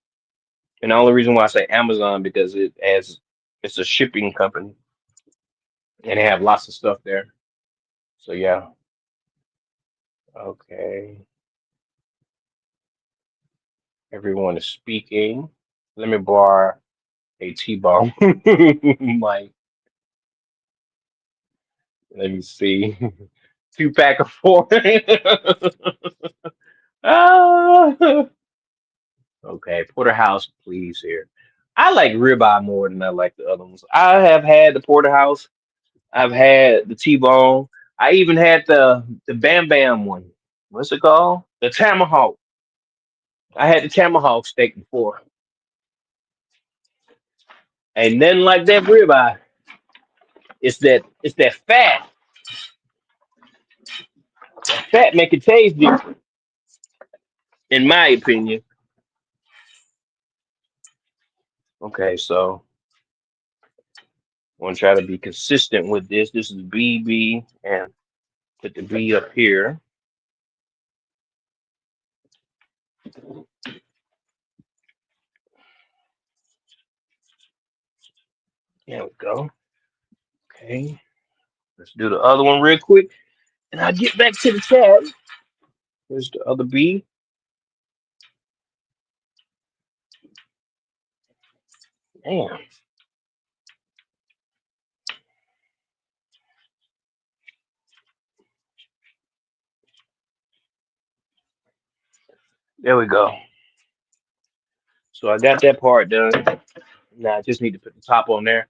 And the only reason why I say Amazon because it's a shipping company and they have lots of stuff there. So yeah. Okay. Everyone is speaking. Let me borrow a T-bone. Mike, let me see. Two pack of four. Ah. Okay, porterhouse, please here. I like ribeye more than I like the other ones. I have had the porterhouse. I've had the T-bone. I even had the Bam Bam one. What's it called? The tomahawk. I had the tomahawk steak before. Ain't nothing like that ribeye. It's that fat. That fat make it taste different, in my opinion. Okay, so I'm gonna try to be consistent with this. This is BB and put the B up here. There we go. Okay, let's do the other one real quick, and I'll get back to the tab. Here's the other B. Damn. There we go. So I got that part done. Now I just need to put the top on there.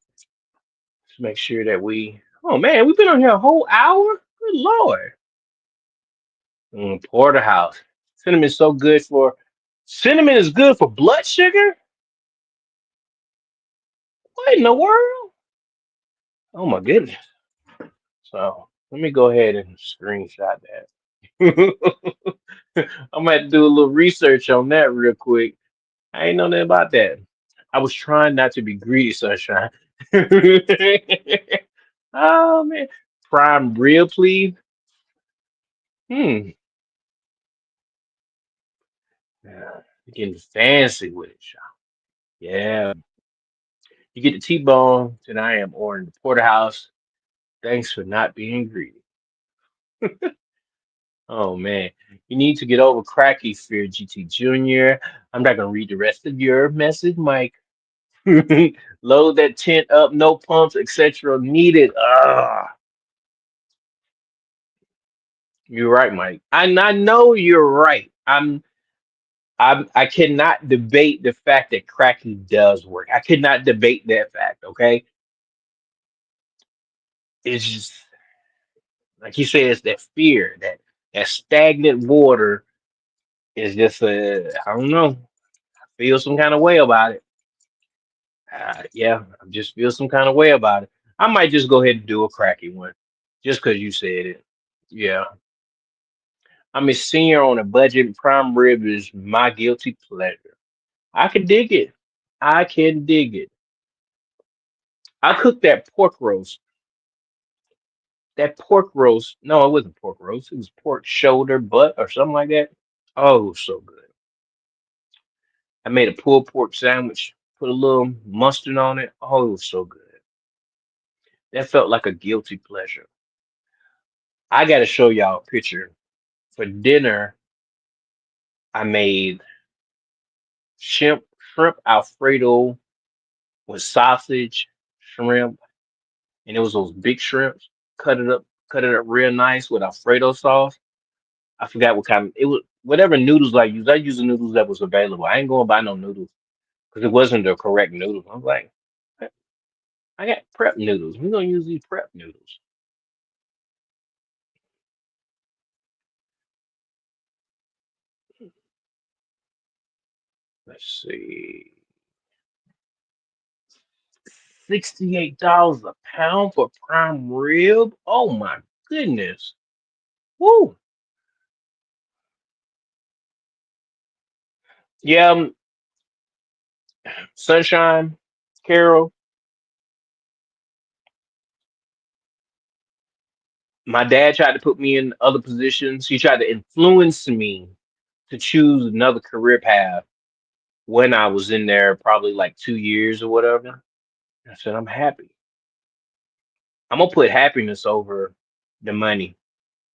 Just make sure that we. Oh man, we've been on here a whole hour. Good lord. Porterhouse. Cinnamon is so good for. Cinnamon is good for blood sugar. What in the world? Oh my goodness. So let me go ahead and screenshot that. I'm gonna have to do a little research on that real quick. I ain't know nothing about that. I was trying not to be greedy, sunshine. Oh man, prime real please. Hmm. Yeah, you're getting fancy with it, Sean. Yeah, you get the T-bone, and I am ordering the porterhouse. Thanks for not being greedy. Oh man, you need to get over cracky fear, GT Junior. I'm not gonna read the rest of your message, Mike. Load that tent up, no pumps, etc. needed. Ah, you're right, Mike. I know you're right. I cannot debate the fact that cracking does work. I could not debate that fact. Okay, it's just like you said, it's that fear that stagnant water is just I don't know. Feel some kind of way about it. Yeah, I just feel some kind of way about it. I might just go ahead and do a cracky one, just because you said it. Yeah, I'm a senior on a budget. Prime rib is my guilty pleasure. I can dig it. I can dig it. I cooked that pork roast. That pork roast. No, it wasn't pork roast. It was pork shoulder, butt, or something like that. Oh, it was so good. I made a pulled pork sandwich. Put a little mustard on it. Oh, it was so good. That felt like a guilty pleasure. I got to show y'all a picture. For dinner, I made shrimp Alfredo with sausage, shrimp, and it was those big shrimps. Cut it up real nice with Alfredo sauce. I forgot what kind. It was whatever noodles I used. I used the noodles that was available. I ain't going to buy no noodles because it wasn't the correct noodles. I was like, I got prep noodles. We're gonna use these prep noodles. Let's see. $68 a pound for prime rib. Oh my goodness. Woo. Yeah, Sunshine, Carol. My dad tried to put me in other positions. He tried to influence me to choose another career path when I was in there, probably like 2 years or whatever. I said, I'm happy. I'm gonna put happiness over the money.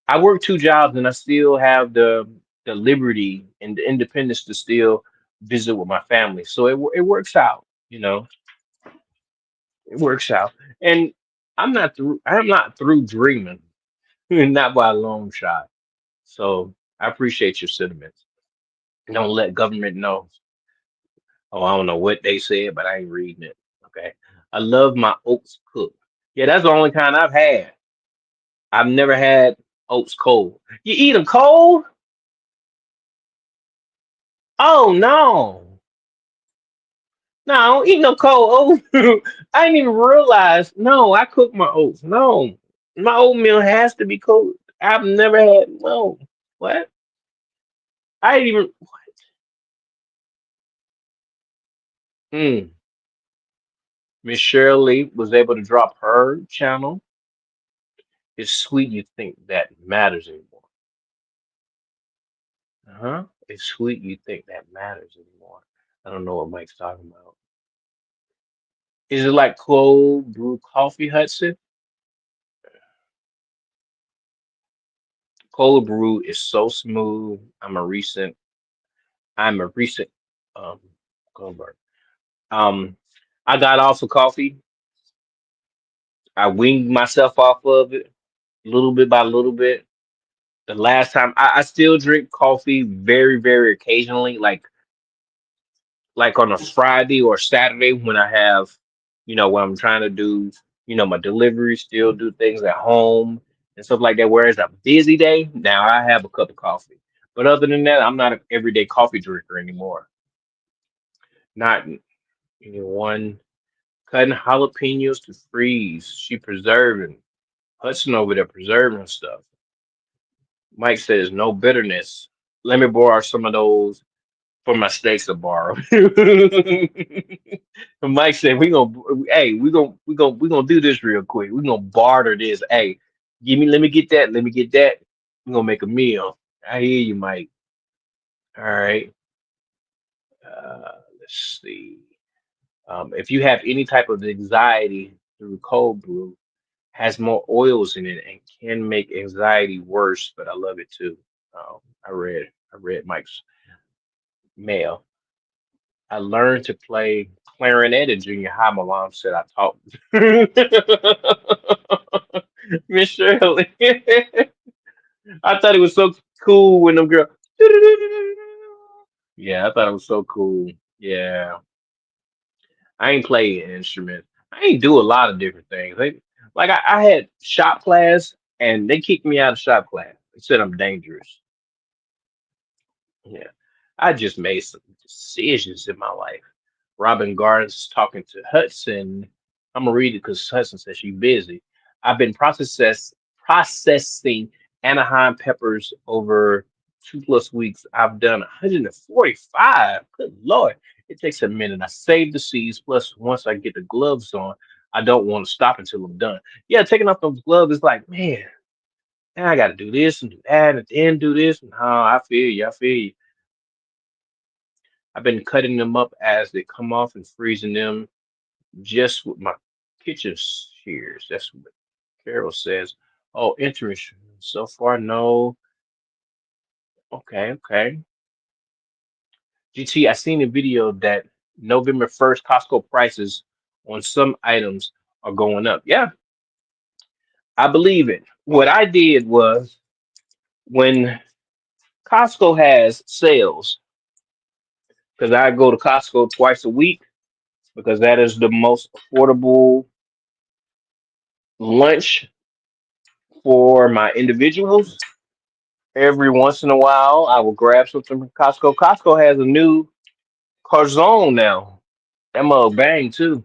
I work two jobs and I still have the liberty and the independence to still visit with my family. So it works out, you know. It works out. And I'm not through dreaming, not by a long shot. So I appreciate your sentiments. Don't let government know. Oh, I don't know what they said, but I ain't reading it. Okay. I love my oats cooked. Yeah, that's the only kind I've had. I've never had oats cold. You eat them cold? Oh no. No, I don't eat no cold oats. I didn't even realize. No, I cook my oats. No. My oatmeal has to be cold. I've never had no. What? I didn't even mm. Miss Shirley was able to drop her channel. It's sweet you think that matters anymore. Uh-huh. It's sweet you think that matters anymore. I don't know what Mike's talking about. Is it like cold brew coffee, Hudson? Cold brew is so smooth. I'm a recent um Goldberg. Um I got off of coffee. I weaned myself off of it little bit by little bit. The last time I still drink coffee very, very occasionally, like on a Friday or Saturday when I have, when I'm trying to do, my delivery, still do things at home and stuff like that. Whereas a busy day, now I have a cup of coffee. But other than that, I'm not an everyday coffee drinker anymore. Not one cutting jalapenos to freeze. She preserving. Hudson over there preserving stuff. Mike says no bitterness. Let me borrow some of those for my steaks to borrow. And Mike said, we gonna do this real quick. We gonna barter this. Hey, let me get that, let me get that. We're gonna make a meal. I hear you, Mike. All right. Let's see. If you have any type of anxiety through cold brew, has more oils in it and can make anxiety worse, but I love it too. I read Mike's mail. I learned to play clarinet in junior high. My mom said I taught Miss Shirley. I thought it was so cool when them girls. Yeah, I thought it was so cool. Yeah, I ain't play an instrument. I ain't do a lot of different things. Like I had shop class, and they kicked me out of shop class. They said I'm dangerous. Yeah, I just made some decisions in my life. Robin Gardens is talking to Hudson. I'm gonna read it because Hudson says she's busy. I've been processing Anaheim peppers over 2+ weeks. I've done 145. Good Lord. It takes a minute. I save the seeds. Plus, once I get the gloves on, I don't want to stop until I'm done. Yeah, taking off those gloves is like, man, now I got to do this and do that and then do this. And I feel you. I feel you. I've been cutting them up as they come off and freezing them just with my kitchen shears. That's what Carol says. Oh, interesting. So far, no. Okay, okay. GT, I seen a video that November 1st Costco prices on some items are going up. Yeah, I believe it. What I did was when Costco has sales, because I go to Costco twice a week, because that is the most affordable lunch for my individuals. Every once in a while, I will grab something from Costco. Costco has a new Carzone now. That mug bang too.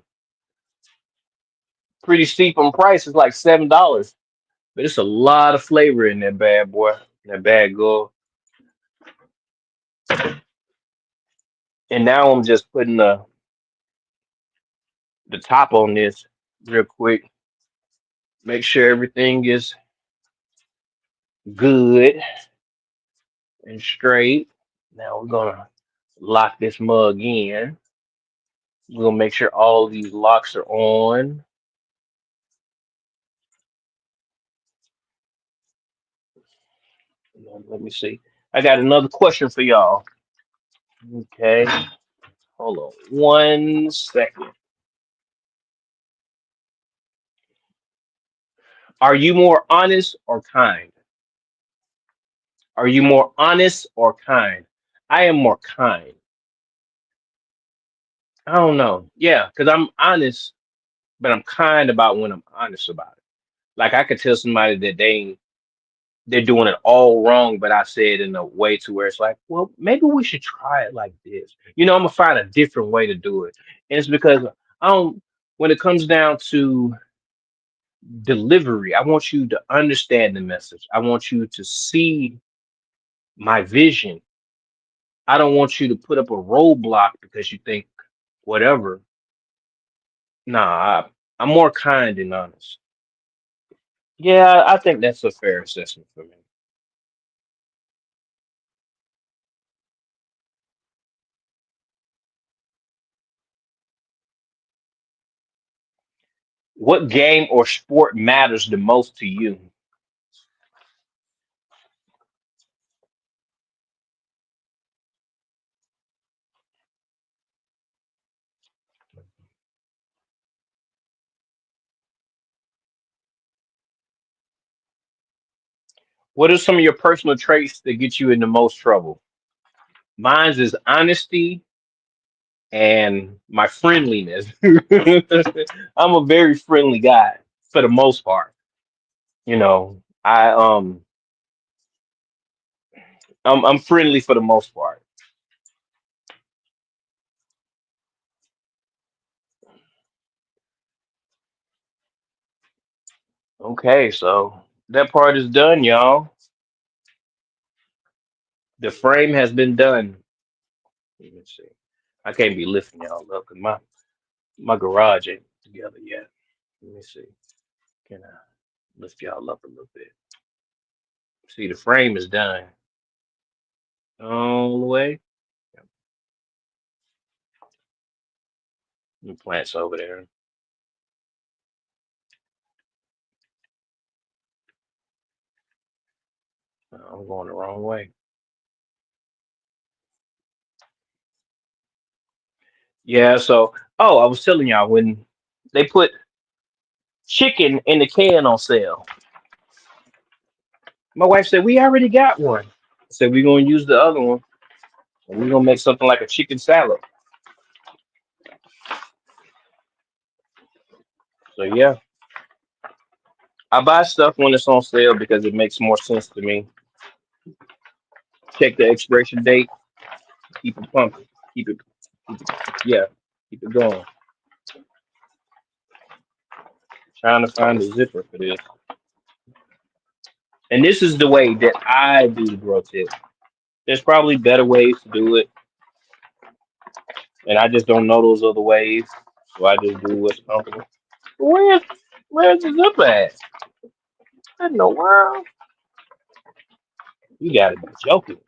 Pretty steep on price. It's like $7. But it's a lot of flavor in that bad boy. That bad girl. And now I'm just putting the top on this real quick. Make sure everything is good and straight. Now we're gonna lock this mug in. We're gonna make sure all these locks are on. Let me see. I got another question for y'all. Okay, hold on 1 second. Are you more honest or kind? Are you more honest or kind? I am more kind. I don't know. Yeah, because I'm honest, but I'm kind about when I'm honest about it. Like I could tell somebody that they're doing it all wrong, but I say it in a way to where it's like, well, maybe we should try it like this. I'm gonna find a different way to do it. And it's because I don't when it comes down to delivery, I want you to understand the message. I want you to see my vision. I don't want you to put up a roadblock because you think whatever. Nah, I'm more kind and honest. Yeah, I think that's a fair assessment for me. What game or sport matters the most to you? What are some of your personal traits that get you in the most trouble? Mine's is honesty and my friendliness. I'm a very friendly guy for the most part. I'm friendly for the most part. Okay, so that part is done, y'all. The frame has been done. Let me see. I can't be lifting y'all up because my garage ain't together yet. Let me see. Can I lift y'all up a little bit? See, the frame is done all the way. The plant's over there. I'm going the wrong way. Yeah, so I was telling y'all when they put chicken in the can on sale. My wife said we already got one. I said we're gonna use the other one and we're gonna make something like a chicken salad. So yeah, I buy stuff when it's on sale because it makes more sense to me. Check the expiration date, keep it pumping, keep it yeah, keep it going. Trying to find the zipper for this. And this is the way that I do the grow tip. There's probably better ways to do it, and I just don't know those other ways. So I just do what's comfortable. Where's where's the zipper at? What in the world? You gotta be joking.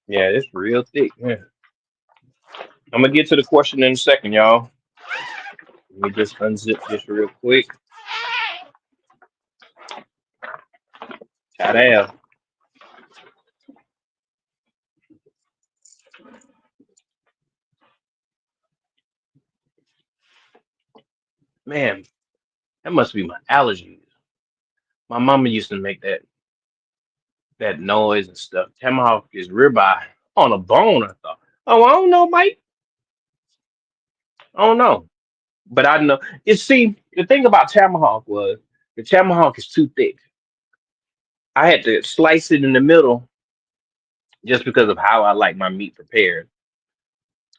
Yeah, it's real thick. Yeah. I'm gonna get to the question in a second, y'all. Let me just unzip this real quick. Ta-da. Man, that must be my allergies. My mama used to make that noise and stuff. Tomahawk is ribeye on a bone, I thought. Oh, I don't know, Mike. I don't know. But I know the thing about tomahawk was the tomahawk is too thick. I had to slice it in the middle just because of how I like my meat prepared.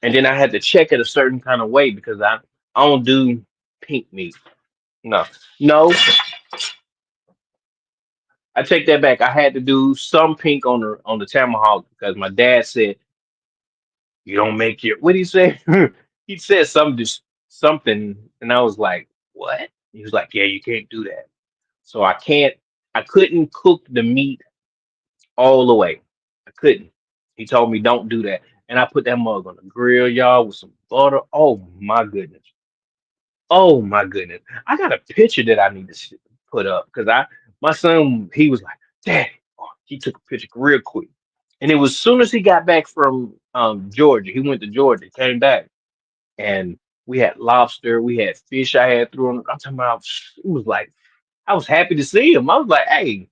And then I had to check it a certain kind of way because I don't do pink meat. No, no, I take that back. I had to do some pink on the tomahawk because my dad said you don't make your. What did he say? He said something, and I was like, what? He was like, yeah, you can't do that. So I can't. I couldn't cook the meat all the way. I couldn't. He told me don't do that, and I put that mug on the grill, y'all, with some butter. Oh my goodness. Oh my goodness. I got a picture that I need to put up because my son, he was like, Daddy. Oh, he took a picture real quick. And it was as soon as he got back from Georgia, he went to Georgia, came back, and we had lobster, we had fish I had thrown. I'm talking about it was like I was happy to see him. I was like, hey,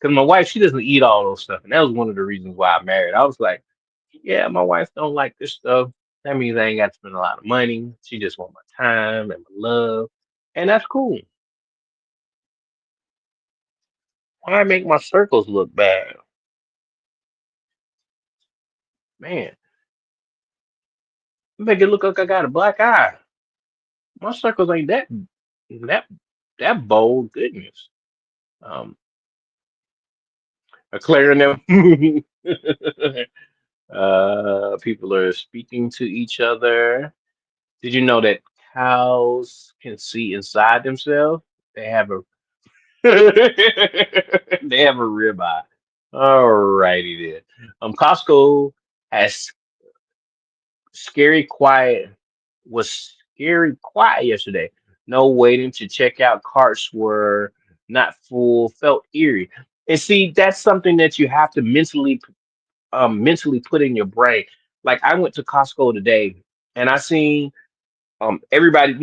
because my wife, she doesn't eat all those stuff. And that was one of the reasons why I married. I was like, yeah, my wife don't like this stuff. That means I ain't got to spend a lot of money. She just want my time and my love, and that's cool. Why make my circles look bad, man? Make it look like I got a black eye. My circles ain't that that bold. Goodness, um, a clearing them. People are speaking to each other. Did you know that cows can see inside themselves? They have a they have a ribeye. Alrighty then. Costco has scary quiet was scary quiet yesterday. No waiting to check out. Carts were not full. Felt eerie. And see, that's something that you have to mentally put in your brain. Like I went to Costco today, and I seen everybody.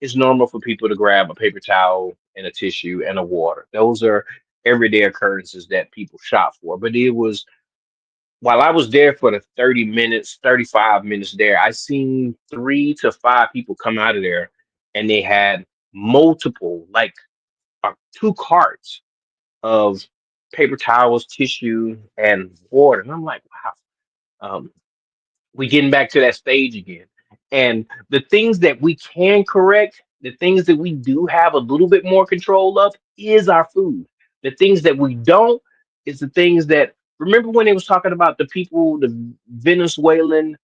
It's normal for people to grab a paper towel and a tissue and a water. Those are everyday occurrences that people shop for. But it was while I was there for the 30 minutes, 35 minutes there, I seen 3 to 5 people come out of there and they had multiple, like two carts of paper towels, tissue, and water. And I'm like, wow, we getting back to that stage again. And the things that we can correct, the things that we do have a little bit more control of is our food. The things that we don't is the things that remember when they was talking about the people, the Venezuelan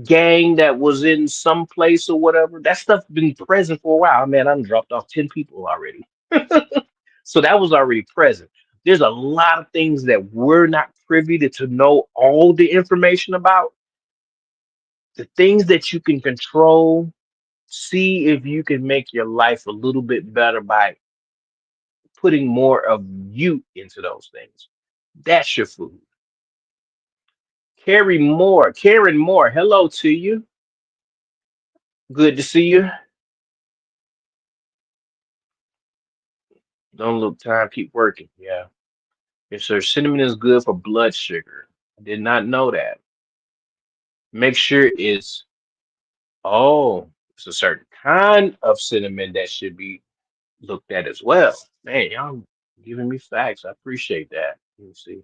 gang that was in some place or whatever. That stuff been present for a while. Man, I'm dropped off 10 people already. So that was already present. There's a lot of things that we're not privy to know all the information about. The things that you can control, see if you can make your life a little bit better by putting more of you into those things. That's your food. Karen Moore, hello to you. Good to see you. Don't look time, keep working. Yeah. Yes, sir. Cinnamon is good for blood sugar. I did not know that. Make sure it's it's a certain kind of cinnamon that should be looked at as well. Man, y'all giving me facts. I appreciate that. Let me see.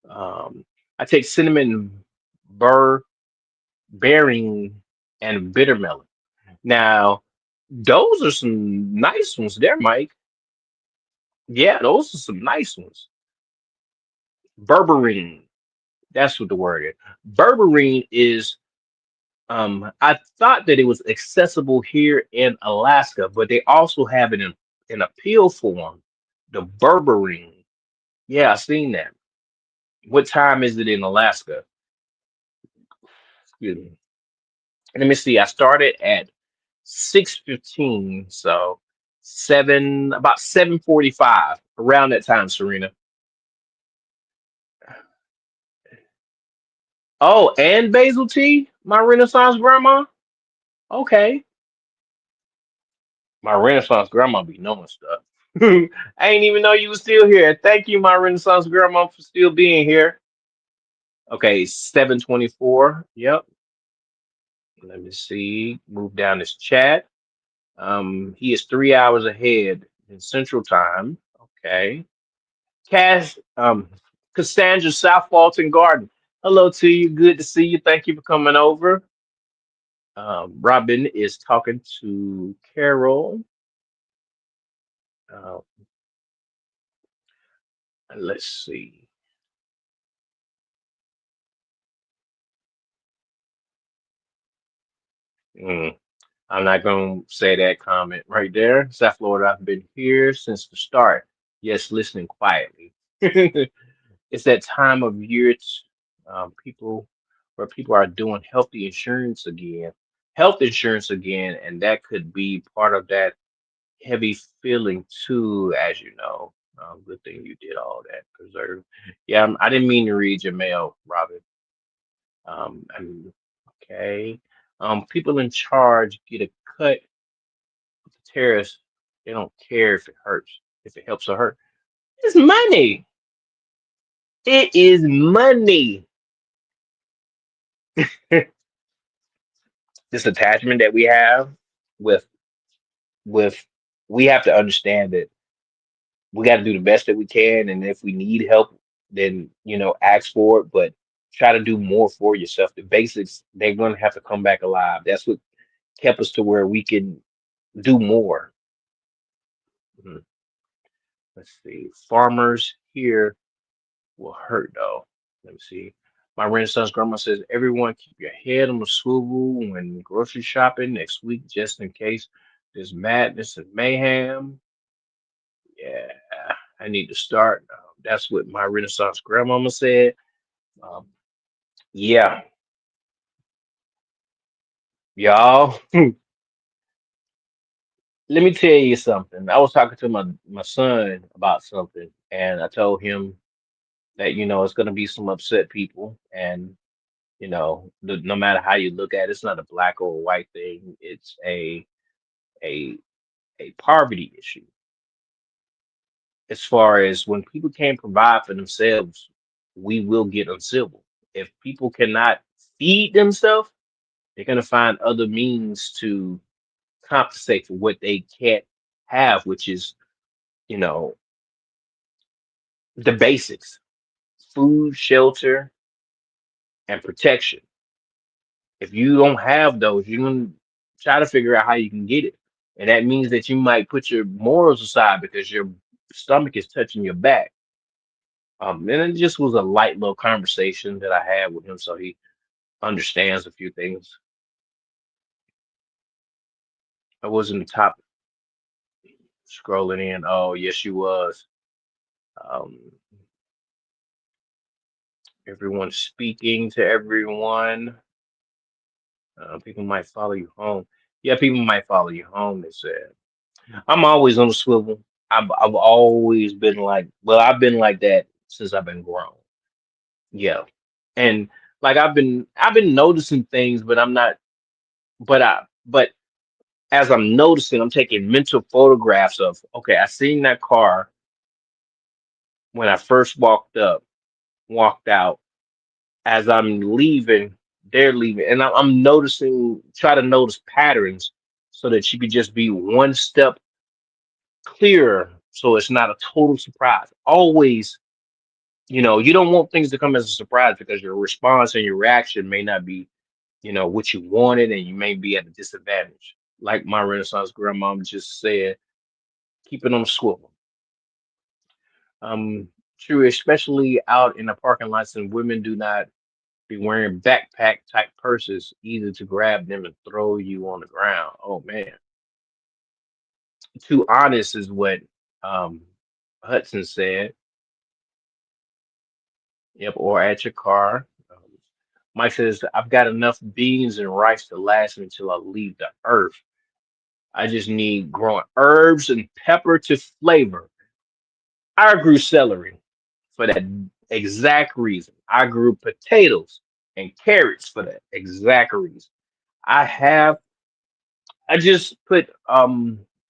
Um, I take cinnamon, burr, bearing, and bitter melon. Now, those are some nice ones there, Mike. Yeah, those are some nice ones. Berberine. That's what the word is. Berberine is I thought that it was accessible here in Alaska, but they also have it in a pill form, the berberine. Yeah, I seen that. What time is it in Alaska? Excuse me. Let me see. I started at 6:15, so about 7:45 around that time, Serena. Oh, and basil tea, my Renaissance grandma. Okay, my Renaissance grandma be knowing stuff. I ain't even know you was still here. Thank you, my Renaissance grandma, for still being here. Okay, 7:24. Yep. Let me see. Move down this chat. He is 3 hours ahead in Central Time. Okay. Cass, Cassandra South Walton Garden. Hello to you. Good to see you. Thank you for coming over. Robin is talking to Carol. Uh, let's see. Mm, I'm not going to say that comment right there. South Florida, I've been here since the start. Yes, listening quietly. It's that time of year, people, where people are doing health insurance again, and that could be part of that heavy feeling too, as you know. Good thing you did all that. Preserve. Yeah, I didn't mean to read your mail, Robin. And okay. People in charge get a cut of the tariffs. They don't care if it hurts, if it helps or hurt. It's money. It is money. This attachment that we have with with we have to understand that we got to do the best that we can, and if we need help, then ask for it, but try to do more for yourself. The basics, they're going to have to come back alive. That's what kept us to where we can do more. Mhm. Let's see, farmers here will hurt though. Let me see. My Renaissance grandma says, everyone keep your head on the swivel when grocery shopping next week, just in case there's madness and mayhem. Yeah, I need to start. That's what my Renaissance grandmama said. Um, yeah, y'all. Let me tell you something. I was talking to my son about something, and I told him that it's going to be some upset people, and no matter how you look at it, it's not a black or a white thing. It's a a poverty issue. As far as when people can't provide for themselves, we will get uncivil. If people cannot feed themselves, they're going to find other means to compensate for what they can't have, which is, you know, the basics: food, shelter, and protection. If you don't have those, you're going to try to figure out how you can get it. And that means that you might put your morals aside because your stomach is touching your back. And it just was a light little conversation that I had with him, so he understands a few things. I was in the top scrolling in. Oh, yes, you was. Um, everyone speaking to everyone. People might follow you home. Yeah, people might follow you home. They said. I'm always on the swivel. I've always been like, well, I've been like that since I've been grown. Yeah, and like I've been noticing things, but I'm not. But as I'm noticing, I'm taking mental photographs of, okay, I seen that car when I first walked out. As I'm leaving, they're leaving, and I'm noticing, try to notice patterns so that you could just be one step clearer, so it's not a total surprise. Always, you don't want things to come as a surprise because your response and your reaction may not be, what you wanted, and you may be at a disadvantage. Like my Renaissance grandmom just said, keep it on the swivel. Um, True, especially out in the parking lots, and women do not be wearing backpack type purses either to grab them and throw you on the ground. Oh man, too honest is what um Hudson said. Yep, or at your car. Mike says, I've got enough beans and rice to last me until I leave the earth. I just need growing herbs and pepper to flavor. I grew celery for that exact reason. I grew potatoes and carrots for that exact reason. I have I just put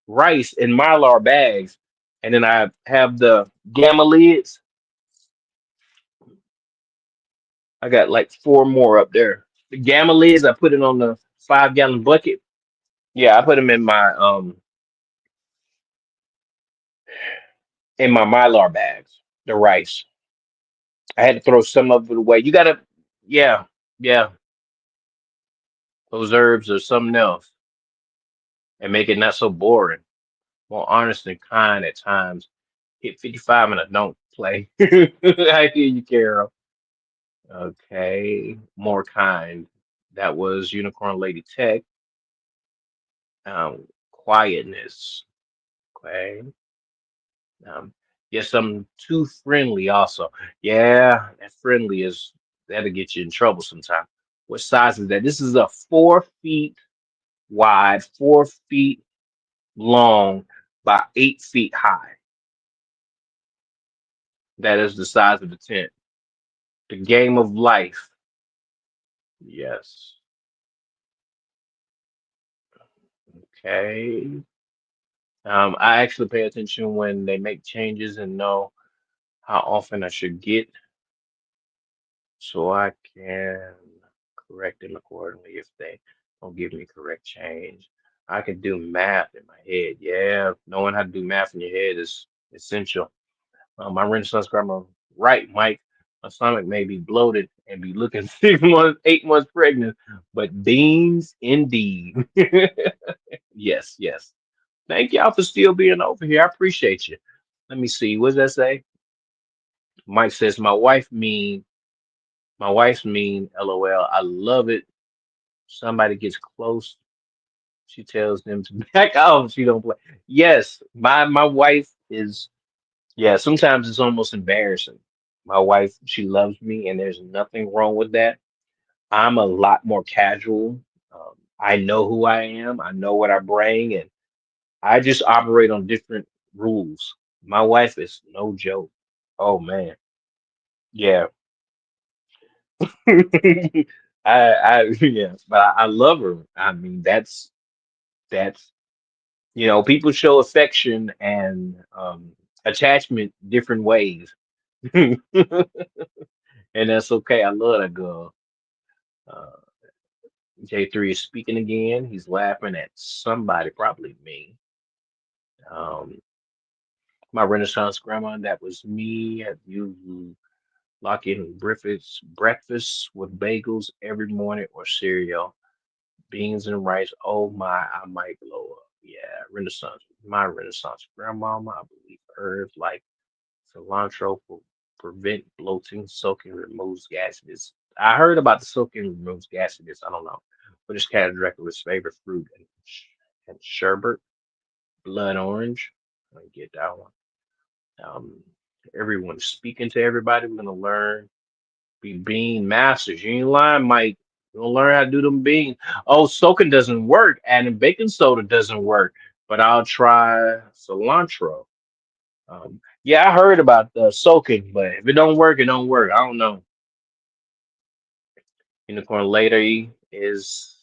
rice in Mylar bags, and then I have the gamma lids. I got like four more up there. The gamma lids, I put it on the 5 gallon bucket. Yeah, I put them in my in my Mylar bags, the rice. I had to throw some of it away. You gotta, yeah, yeah, those herbs are something else and make it not so boring. More honest and kind at times. Hit 55 and I don't play. I hear you, Carol. Okay, more kind. That was Unicorn Lady Tech. Quietness. Okay. Um, yes, I'm too friendly also. Yeah, that friendly is that'll get you in trouble sometime. What size is that? This is a 4 feet wide, 4 feet long, by 8 feet high. That is the size of the tent. The game of life. Yes. Okay. I actually pay attention when they make changes and know how often I should get so I can correct them accordingly if they don't give me correct change. I can do math in my head. Yeah, knowing how to do math in your head is essential. My Renaissance grammar, right, Mike? My stomach may be bloated and be looking 6 months, 8 months pregnant, but beans indeed. Yes, yes. Thank y'all for still being over here. I appreciate you. Let me see. What does that say? Mike says, my wife's mean, LOL. I love it. Somebody gets close. She tells them to back off. She don't play. Yes, my wife is, yeah, sometimes it's almost embarrassing. My wife, she loves me, and there's nothing wrong with that. I'm a lot more casual. I know who I am. I know what I bring, and I just operate on different rules. My wife is no joke. Oh man, yeah. Yeah, but I love her. I mean, that's people show affection and attachment different ways, and that's okay. I love that girl. Uh, J3 is speaking again. He's laughing at somebody, probably me. Um, my Renaissance grandma, that was me. You lock in breakfast with bagels every morning or cereal, beans and rice. Oh my, I might blow up. Yeah, Renaissance. My Renaissance grandmama, I believe herbs like cilantro will prevent bloating, soaking removes gases. I heard about the soaking removes gases. I don't know. But it's kind of directly with favorite fruit and sherbet, blood orange. I get that one. Um, everyone's speaking to everybody. We're gonna learn be bean masters. You ain't lying, Mike. You gonna learn how to do them beans. Oh, soaking doesn't work. Adding baking soda doesn't work. But I'll try cilantro. Yeah, I heard about the soaking, but if it don't work, it don't work. I don't know. Unicorn Lady is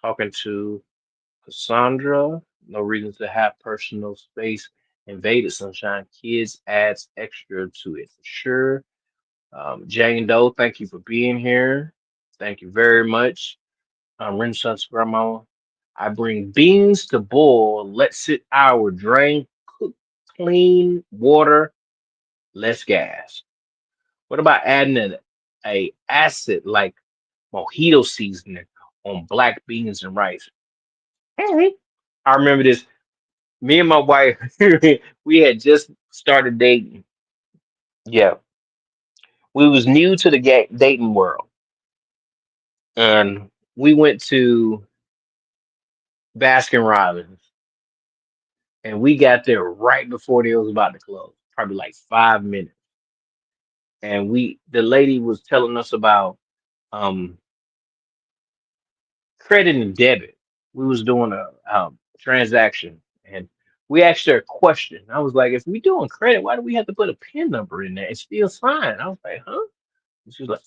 talking to Cassandra. No reason to have personal space invaded. Sunshine Kids adds extra to it for sure. Jane Doe, thank you for being here. Thank you very much. Renaissance Grandma. I bring beans to boil. Let sit hour. Drain. Cook. Clean water. Less gas. What about adding a acid like mojito seasoning on black beans and rice? Mhm. I remember this. Me and my wife, we had just started dating. Yeah, we was new to the dating world, and we went to Baskin Robbins, and we got there right before they was about to close, probably like 5 minutes. And the lady was telling us about um credit and debit. We was doing a transaction, and we asked her a question. I was like, if we doing credit, why do we have to put a PIN number in there? It's still fine. I was like, huh? And she was like,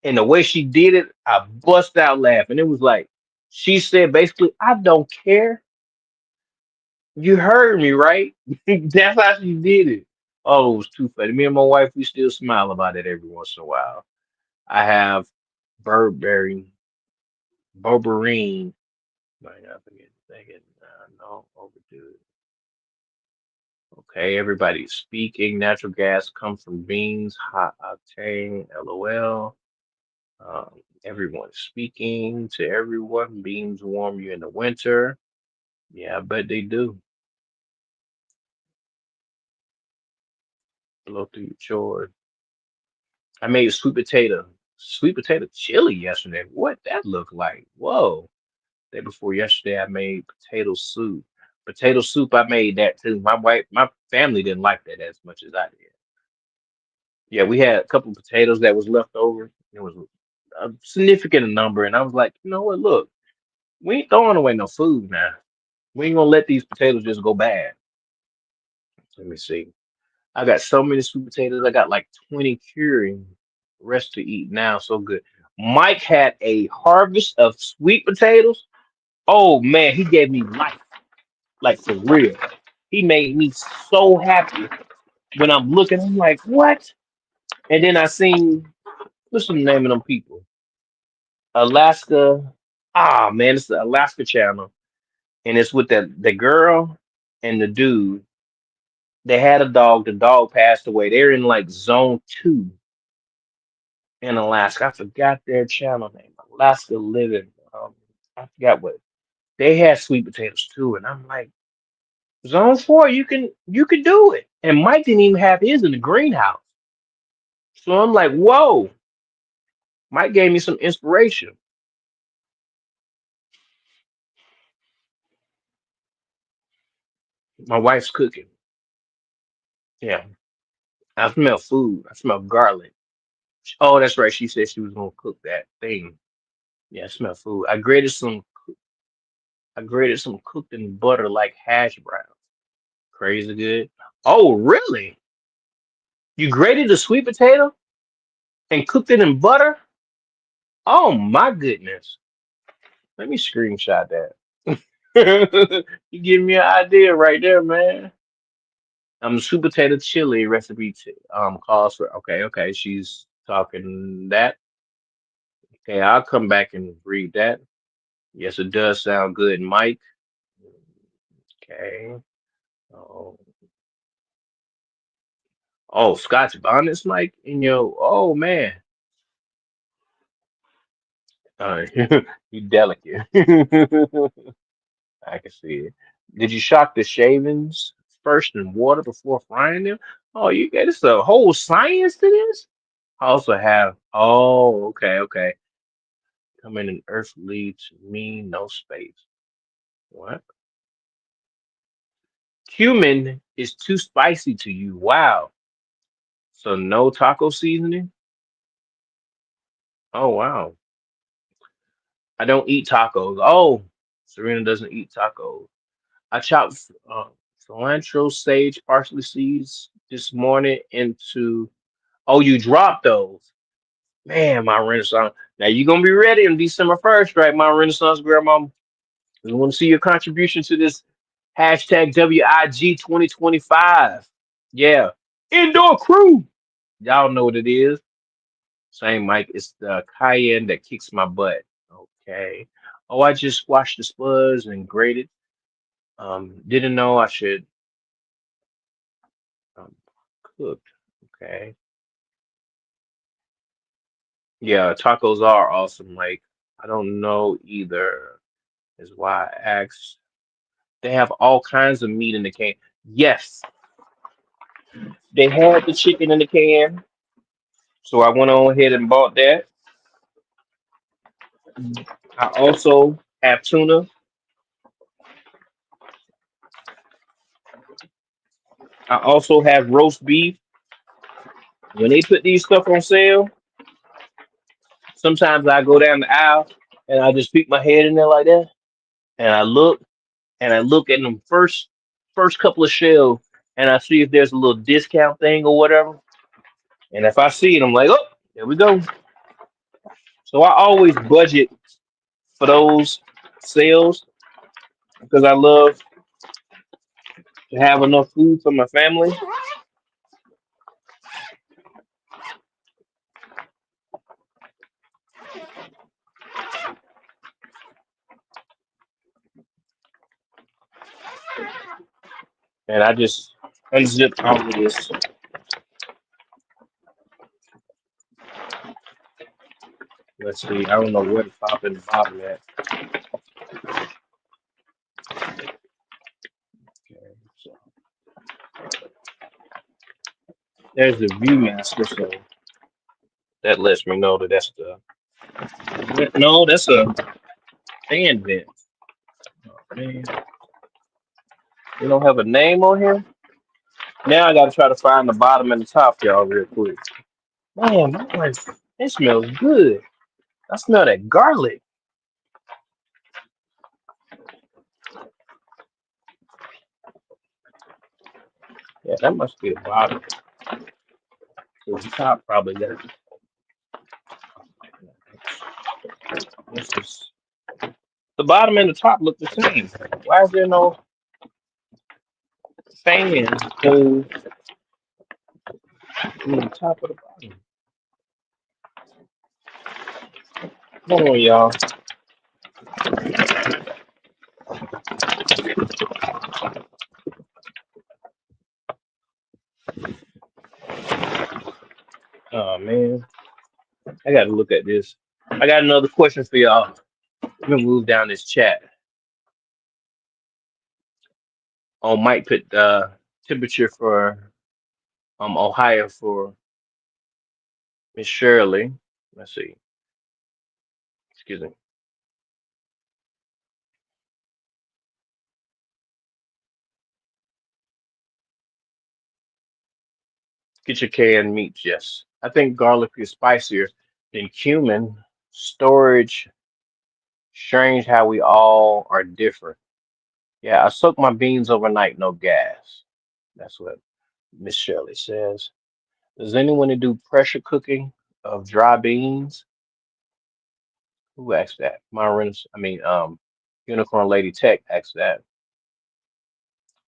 and the way she did it, I bust out laughing. It was like she said basically, I don't care. You heard me, right? That's how she did it. Oh, it was too funny. Me and my wife, we still smile about it every once in a while. I have Burberry, Berberine. Might not forget. Thinking, no, overdo it. Okay, everybody's speaking. Natural gas comes from beans, hot octane, LOL. Everyone's speaking to everyone. Beans warm you in the winter. Yeah, I bet they do. Blow through your chores. I made sweet potato chili yesterday. What that look like? Whoa. Day before yesterday, I made potato soup. Potato soup, I made that too. My family didn't like that as much as I did. Yeah, we had a couple of potatoes that was left over. It was a significant number, and I was like, you know what? Look, we ain't throwing away no food now. We ain't gonna let these potatoes just go bad. Let me see. I got so many sweet potatoes. I got like 20 curing. Rest to eat now. So good. Mike had a harvest of sweet potatoes. Oh man, he gave me life, like for real. He made me so happy when I'm looking. I'm like, what? And then I seen what's the name of them people? Alaska. Ah man, it's the Alaska channel, and it's with the girl and the dude. They had a dog. The dog passed away. They're in like zone 2 in Alaska. I forgot their channel name. Alaska Living. I forgot what they had sweet potatoes too, and I'm like, zone 4, you can do it. And Mike didn't even have his in the greenhouse, so I'm like, whoa. Mike gave me some inspiration. My wife's cooking. Yeah, I smell food. I smell garlic. Oh, that's right. She said she was gonna cook that thing. Yeah, I smell food. I grated some cooked in butter like hash browns. Crazy good. Oh, really? You grated the sweet potato and cooked it in butter? Oh my goodness. Let me screenshot that. You give me an idea right there, man. Sweet potato chili recipe calls for okay, she's talking that. Okay, I'll come back and read that. Yes, it does sound good, Mike. Okay. Oh, oh, Scotch bonnets, Mike, in your oh man. Uh, you delicate. I can see it. Did you shock the shavings first in water before frying them? Oh, you get it's a whole science to this. I also have. Oh, okay. Come in and earth leads me no space. What? Cumin is too spicy to you. Wow. So no taco seasoning? Oh wow. I don't eat tacos. Oh, Serena doesn't eat tacos. I chopped cilantro, sage, parsley seeds this morning into. Oh, you dropped those. Man, my Renaissance. Now you're gonna be ready on December 1st, right? My Renaissance grandma. We want to see your contribution to this hashtag WIG 2025. Yeah. Indoor crew. Y'all know what it is. Same Mike. It's the cayenne that kicks my butt. Okay. Oh, I just squashed the spuds and grated. Didn't know I should um, cook. Okay. Yeah, tacos are awesome. Like, I don't know either, is why I asked. They have all kinds of meat in the can. Yes, they had the chicken in the can, so I went on ahead and bought that. I also have tuna. I also have roast beef. When they put these stuff on sale, sometimes I go down the aisle and I just peek my head in there like that, and I look at them first couple of shelves, and I see if there's a little discount thing or whatever. And if I see it, I'm like, oh, there we go. So I always budget for those sales because I love to have enough food for my family. And I just unzip all of this. Let's see. I don't know where the top and the bottom at. Okay, so there's the ViewMaster, so that lets me know that that's the no, that's a fan vent. Oh, man, we don't have a name on here. Now I got to try to find the bottom and the top, y'all, real quick. Man, it smells good. I smell that garlic. Yeah, that must be the bottom. So the top probably got. This is the bottom and the top look the same. Why is there no fan hole in the top of the bottom? Come on, y'all. Oh man, I got to look at this. I got another question for y'all. We're gonna move down this chat. On Mike put temperature for Ohio for Miss Shirley. Let's see. Excuse me. Get your canned meats. Yes, I think garlic is spicier than cumin. Storage. Strange how we all are different. Yeah, I soak my beans overnight, no gas. That's what Miss Shirley says. Does anyone do pressure cooking of dry beans? Who asked that? Unicorn Lady Tech asked that.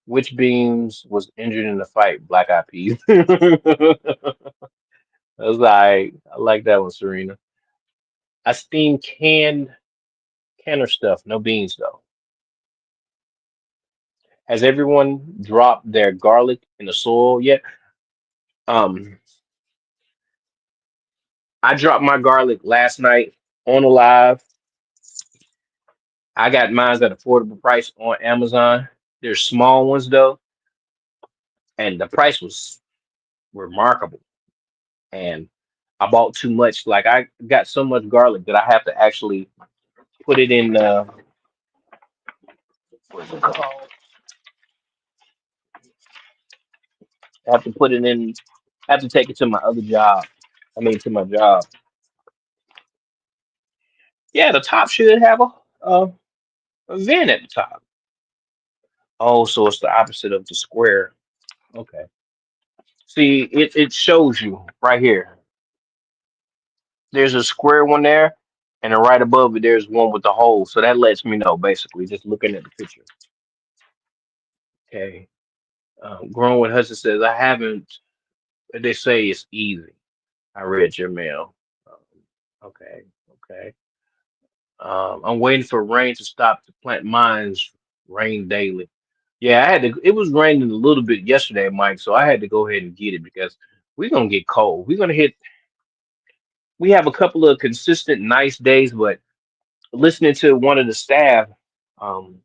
Which beans was injured in the fight? Black Eyed Peas. That's like I like that one, Serena. I steam canner stuff, no beans though. Has everyone dropped their garlic in the soil yet? Um, I dropped my garlic last night on a live. I got mine at affordable price on Amazon. There's small ones though, and the price was remarkable. And I bought too much. Like I got so much garlic that I have to actually put it in. What's it called? I have to put it in. I have to take it to my other job. I mean, to my job. Yeah, the top should have a vent at the top. Oh, so it's the opposite of the square. Okay. See, it shows you right here. There's a square one there, and then right above it, there's one with the hole. So that lets me know, basically, just looking at the picture. Okay. Growing with Hudson says, I haven't, they say it's easy. I read your mail. Okay. Okay. I'm waiting for rain to stop to plant mines. Rain daily. Yeah, I had to. It was raining a little bit yesterday, Mike, so I had to go ahead and get it because we're gonna get cold. We're gonna hit. We have a couple of consistent nice days, but listening to one of the staff, um,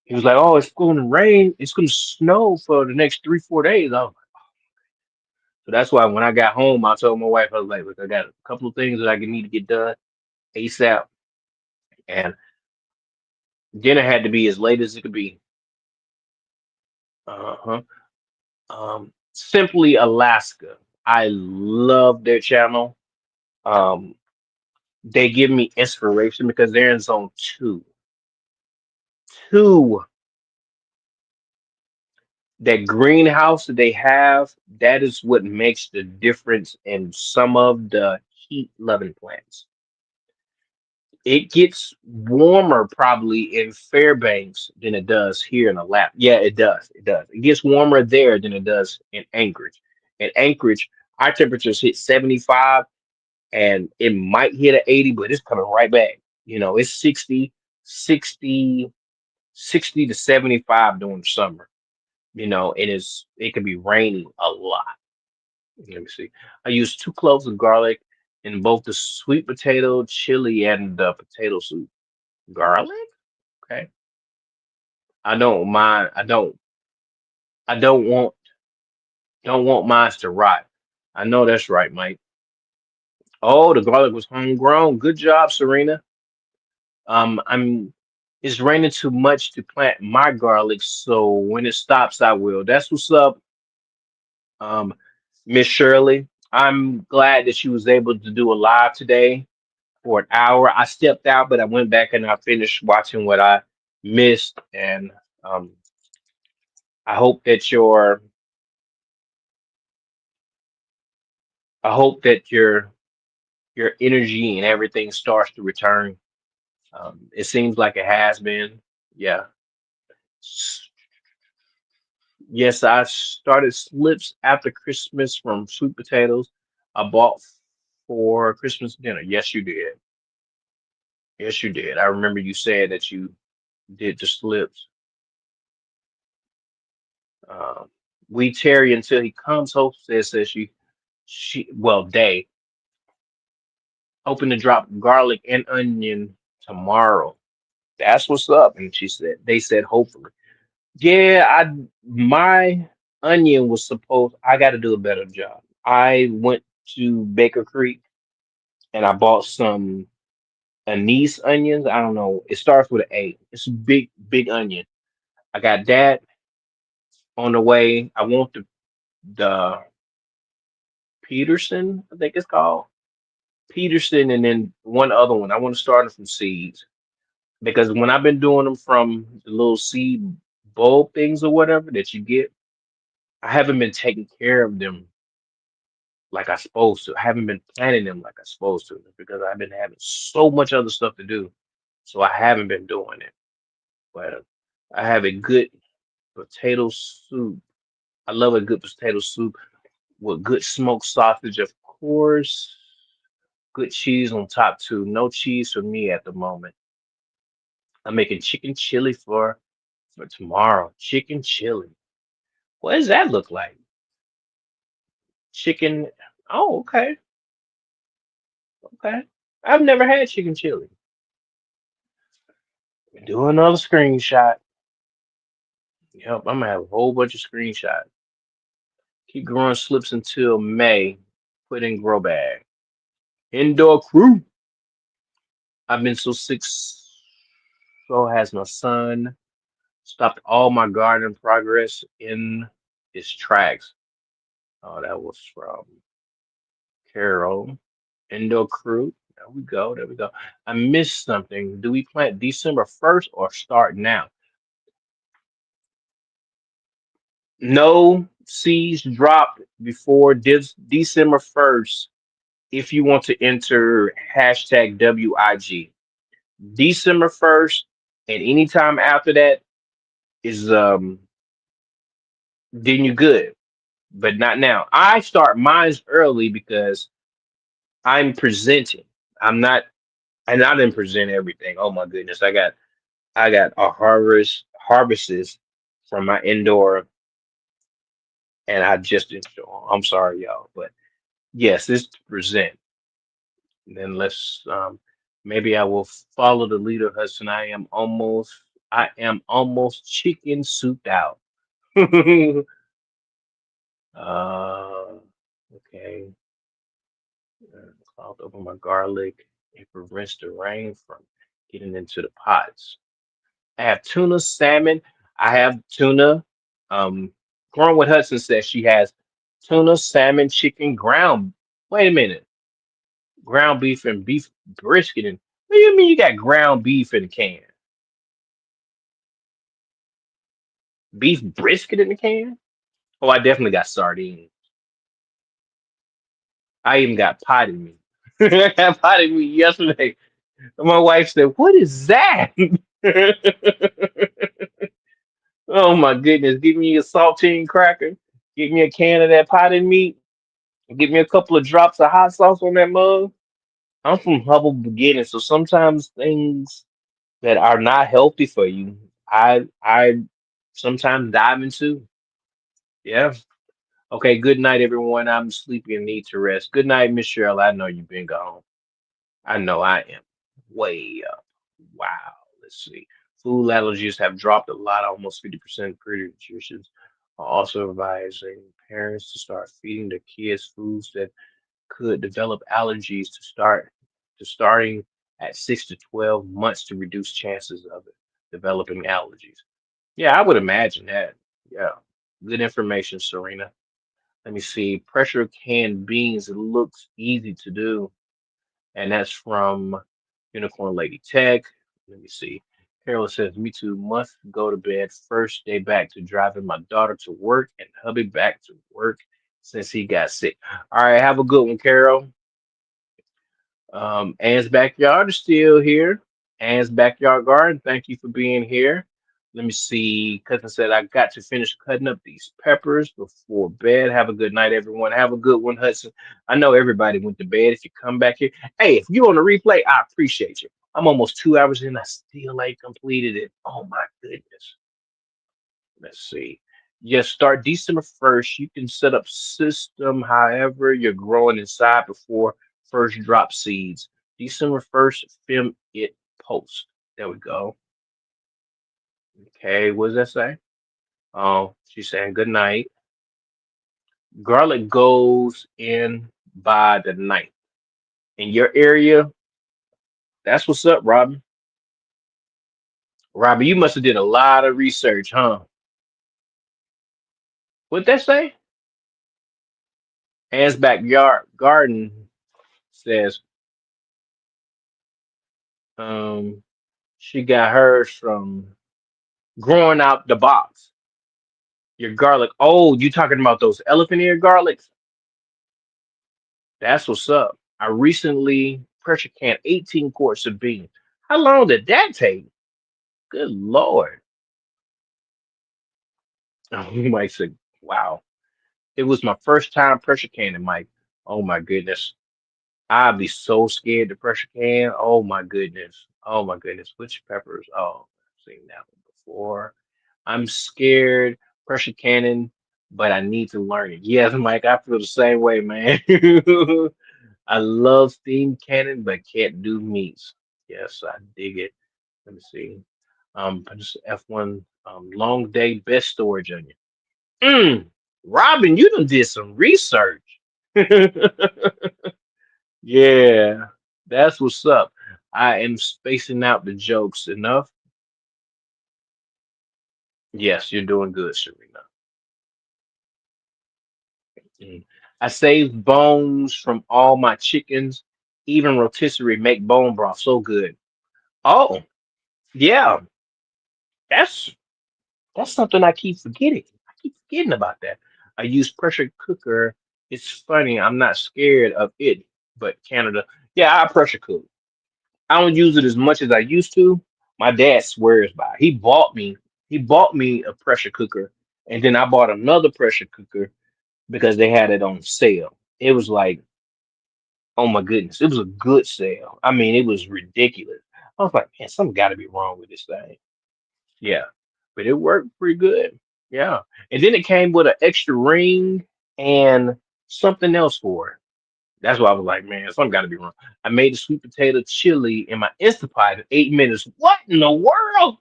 he was like, "Oh, it's going to rain. It's going to snow for the next 3, 4 days." So that's why when I got home, I told my wife, I was like, "Look, I got a couple of things that I need to get done ASAP," and dinner had to be as late as it could be. Uh-huh. Simply Alaska. I love their channel. Um, they give me inspiration because they're in zone two. Two, that greenhouse that they have, that is what makes the difference in some of the heat loving plants. It gets warmer probably in Fairbanks than it does here in the lap. Yeah, it does. It does. It gets warmer there than it does in Anchorage. In Anchorage, our temperatures hit 75 and it might hit an 80, but it's coming right back. It's 60, 60, 60 to 75 during the summer. and it can be raining a lot. Let me see. I used 2 cloves of garlic in both the sweet potato chili and the potato soup. Garlic? Okay. I don't mind. I don't want mine to rot. I know that's right, Mike. Oh, the garlic was homegrown. Good job, Serena. I'm It's raining too much to plant my garlic, so when it stops, I will. That's what's up, um, Miss Shirley. I'm glad that she was able to do a live today for an hour. I stepped out, but I went back and I finished watching what I missed, and um, I hope that your energy and everything starts to return. It seems like it has been. Yeah. Yes, I started slips after Christmas from sweet potatoes I bought for Christmas dinner. Yes, you did. Yes, you did. I remember you said that you did the slips. Um, we Terry until he comes. Hope says they hoping to drop garlic and onion tomorrow. That's what's up. And they said hopefully. Yeah, my onion was supposed. I got to do a better job. I went to Baker Creek and I bought some anise onions. I don't know. It starts with an A. It's a big, big onion. I got that on the way. I want the Peterson, I think it's called Peterson, and then one other one. I want to start them from seeds because when I've been doing them from the little seed bulb things or whatever that you get, I haven't been taking care of them like I supposed to. I haven't been planting them like I supposed to because I've been having so much other stuff to do. So I haven't been doing it. But I have a good potato soup. I love a good potato soup with good smoked sausage, of course. Good cheese on top too. No cheese for me at the moment. I'm making chicken chili for tomorrow. Chicken chili. What does that look like? Chicken. Oh, okay. Okay. I've never had chicken chili. Do another screenshot. Yep, I'm gonna have a whole bunch of screenshots. Keep growing slips until May. Put in grow bag. Indoor crew. I've been so sick. So has my son. Stopped all my garden progress in his tracks. Oh, that was from Carol. Indoor crew. There we go. There we go. I missed something. Do we plant December 1st or start now? No seeds dropped before December 1st if you want to enter hashtag WIG. December 1st and anytime after that is then you're good. But not now. I start mines early because I'm presenting. I'm not and I didn't present everything. Oh my goodness. I got a harvests from my indoor and I just didn't show 'em. I'm sorry, y'all. But yes, it's to present. Then let's maybe I will follow the leader, Hudson. I am almost chicken souped out. Okay. Cloth over my garlic. It prevents the rain from getting into the pots. I have tuna, salmon. I have tuna. Um, Growing with Hudson says she has tuna, salmon, chicken, ground. Wait a minute. Ground beef and beef brisket. And what do you mean you got ground beef in a can? Beef brisket in the can? Oh, I definitely got sardines. I even got potted meat. I got potted meat yesterday. My wife said, "What is that?" Oh my goodness! Give me a saltine cracker. Give me a can of that potted meat. Give me a couple of drops of hot sauce on that mug. I'm from humble beginnings, so sometimes things that are not healthy for you, I sometimes dive into. Yeah. Okay. Good night, everyone. I'm sleepy and need to rest. Good night, Miss Cheryl. I know you've been gone. I know I am way up. Wow. Let's see. Food allergies have dropped a lot, almost 50%. Pediatricians are also advising parents to start feeding their kids foods that could develop allergies to starting at 6 to 12 months to reduce chances of it developing allergies. Yeah, I would imagine that. Yeah. Good information, Serena. Let me see. Pressure canned beans. It looks easy to do. And that's from Unicorn Lady Tech. Let me see. Carol says, me too, must go to bed. First day back to driving my daughter to work and hubby back to work since he got sick. All right, have a good one, Carol. Ann's Backyard is still here. Ann's Backyard Garden, thank you for being here. Let me see. Cousin said, I got to finish cutting up these peppers before bed. Have a good night, everyone. Have a good one, Hudson. I know everybody went to bed. If you come back here, hey, if you on the replay, I appreciate you. I'm almost 2 hours in. I still ain't completed it. Oh, my goodness. Let's see. Yes, start December 1st. You can set up system however you're growing inside before first drop seeds. December 1st, film it post. There we go. Okay, what does that say? Oh, she's saying good night. Garlic goes in by the night. In your area, that's what's up, Robin. Robin, you must have did a lot of research, huh? What'd that say? Anne's backyard garden says, um, she got hers from growing out the box. Your garlic. Oh, you talking about those elephant ear garlics? That's what's up. I recently pressure canned 18 quarts of beans. How long did that take? Good Lord. Oh, Mike said, wow. It was my first time pressure canning, Mike. Oh my goodness. I'd be so scared to pressure can. Oh my goodness. Oh my goodness. Which peppers? Oh, I've seen that one before. I'm scared pressure cannon, but I need to learn it. Yes, Mike, I feel the same way, man. I love steam cannon, but can't do meats. Yes, I dig it. Let me see. Just F1 long day best storage onion. Mm, Robin, you done did some research. Yeah, that's what's up. I am spacing out the jokes enough. Yes, you're doing good, Serena. Mm. I save bones from all my chickens, even rotisserie make bone broth so good. Oh, yeah, that's that's something I keep forgetting. I keep forgetting about that. I use pressure cooker. It's funny, I'm not scared of it, but Canada, yeah, I pressure cook. I don't use it as much as I used to. My dad swears by it. He bought me a pressure cooker, and then I bought another pressure cooker because they had it on sale. It was like, oh my goodness, it was a good sale. I mean, it was ridiculous. I was like, man, something got to be wrong with this thing. Yeah, but it worked pretty good. Yeah, and then it came with an extra ring and something else for it. That's why I was like, man, something got to be wrong. I made the sweet potato chili in my Instapot in 8 minutes. What in the world?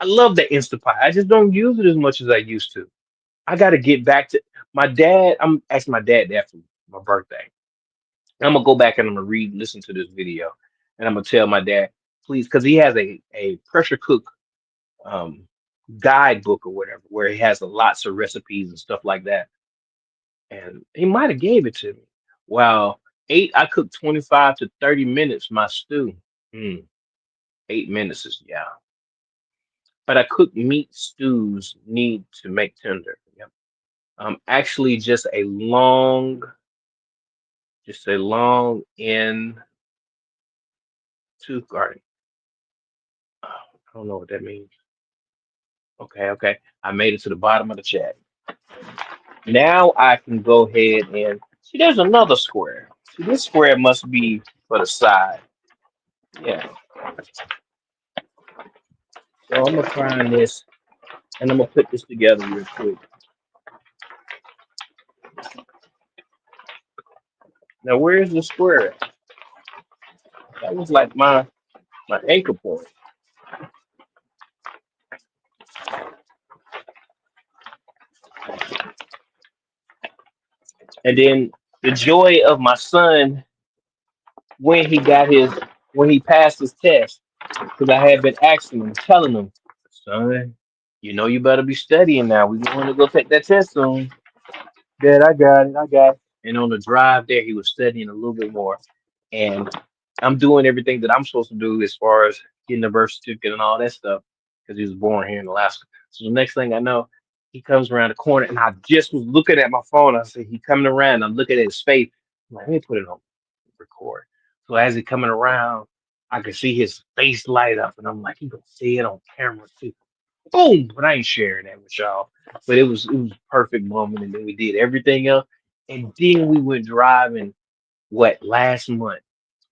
I love the Instapot. I just don't use it as much as I used to. I got to get back to my dad. I'm asking my dad that for my birthday. I'm gonna go back and I'm gonna read, listen to this video, and I'm gonna tell my dad, please, because he has a pressure cook um guidebook or whatever, where he has lots of recipes and stuff like that. And he might have gave it to me. Well, I cooked 25 to 30 minutes my stew. Mm, 8 minutes is yeah. But I cook meat stews need to make tender. Yep. Actually just a long in tooth garden. Oh, I don't know what that means. Okay, okay. I made it to the bottom of the chat. Now I can go ahead and see there's another square. See, this square must be for the side. Yeah. So I'm gonna find this and I'm gonna put this together real quick. Now where's the square? That was like my anchor point. And then the joy of my son when he got his when he passed his test, because I had been asking him, telling him, son, you know you better be studying now. We're going to go take that test soon. Dad, I got it. I got it. And on the drive there, he was studying a little bit more. And I'm doing everything that I'm supposed to do as far as getting the birth certificate and all that stuff because he was born here in Alaska. So the next thing I know, he comes around the corner and I just was looking at my phone. I said, he coming around. I'm looking at his face. I'm like, let me put it on record. So as he coming around, I could see his face light up. And I'm like, he gonna see it on camera too. Boom! But I ain't sharing that with y'all. But it was a perfect moment, and then we did everything else, and then we went driving. What last month?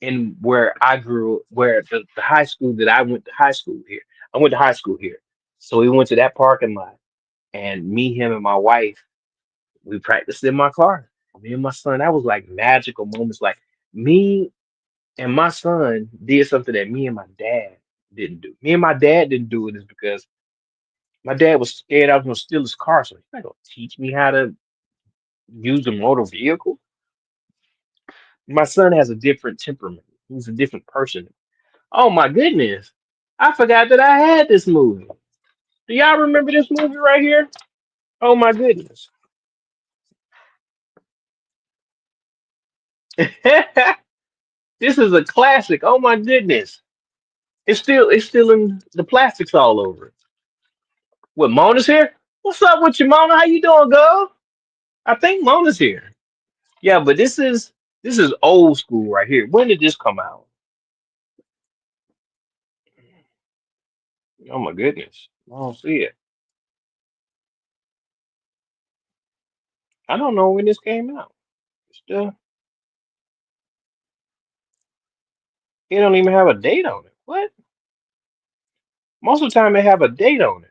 And where I grew, where the high school that I went to high school here. I went to high school here, so we went to that parking lot, and me, him, and my wife, we practiced in my car. Me and my son, that was like magical moments. Like me and my son did something that me and my dad didn't do. Me and my dad didn't do it is because my dad was scared I was gonna steal his car, so he's not gonna teach me how to use a motor vehicle. My son has a different temperament. He's a different person. Oh my goodness. I forgot that I had this movie. Do y'all remember this movie right here? Oh my goodness. This is a classic. Oh my goodness. It's still in the plastics all over it. What Mona's here? What's up with you, Mona? How you doing, girl? I think Mona's here. Yeah, but this is old school right here. When did this come out? Oh my goodness. I don't see it. I don't know when this came out. Still, it don't even have a date on it. What? Most of the time they have a date on it.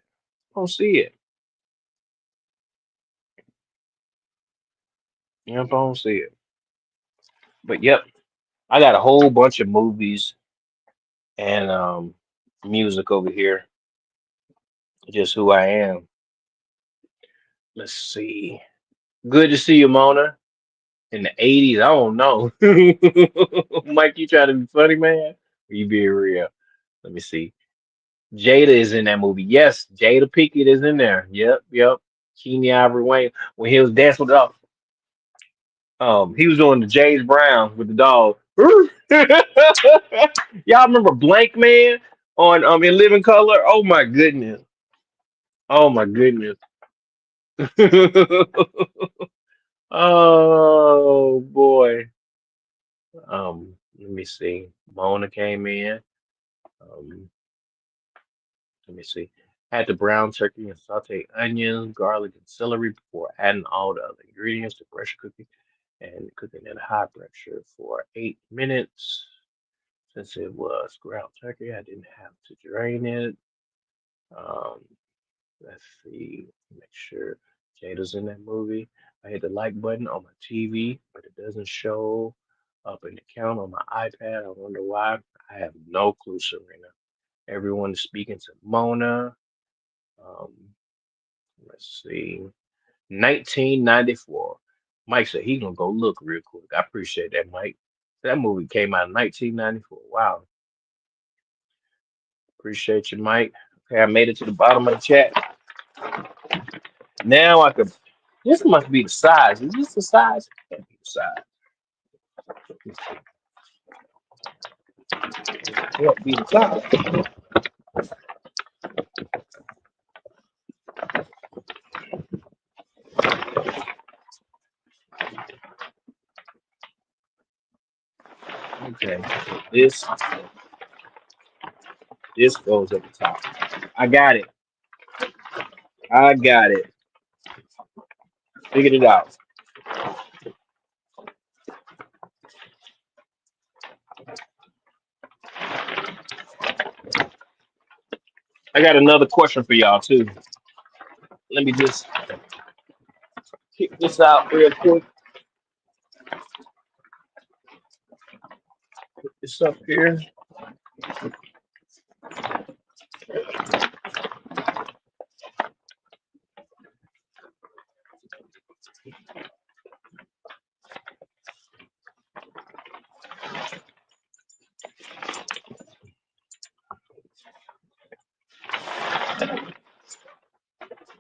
I don't see it. Yep, I don't see it. But yep, I got a whole bunch of movies and music over here. Just who I am. Let's see. Good to see you, Mona. In the 80s, I don't know. Mike, you trying to be funny, man? Or you being real? Let me see. Jada is in that movie. Yes, Jada Pickett is in there. Yep, yep. Keeney Ivory Wayne when he was dancing with the he was doing the James Brown with the dog. Y'all remember Blank Man on in Living Color? Oh my goodness. Oh my goodness. Oh boy. Let me see. Mona came in. Um, Let me see. Add the brown turkey and saute onions, garlic, and celery before adding all the other ingredients to pressure cooking and cooking at high pressure for 8 minutes. Since it was ground turkey, I didn't have to drain it. Um, let's see. Make sure Jada's in that movie. I hit the like button on my TV, but it doesn't show up in the count on my iPad. I wonder why. I have no clue, Serena. Everyone is speaking to Mona. Um, let's see. 1994. Mike said he gonna go look real quick. I appreciate that, Mike. That movie came out in 1994. Wow. Appreciate you, Mike. Okay, I made it to the bottom of the chat. Now I could. This must be the size. Is this the size? Can't be the size. Can't be the size. Okay. This this goes at the top. I got it. I got it. Figured it out. I got another question for y'all too. Let me just kick this out real quick. this up here.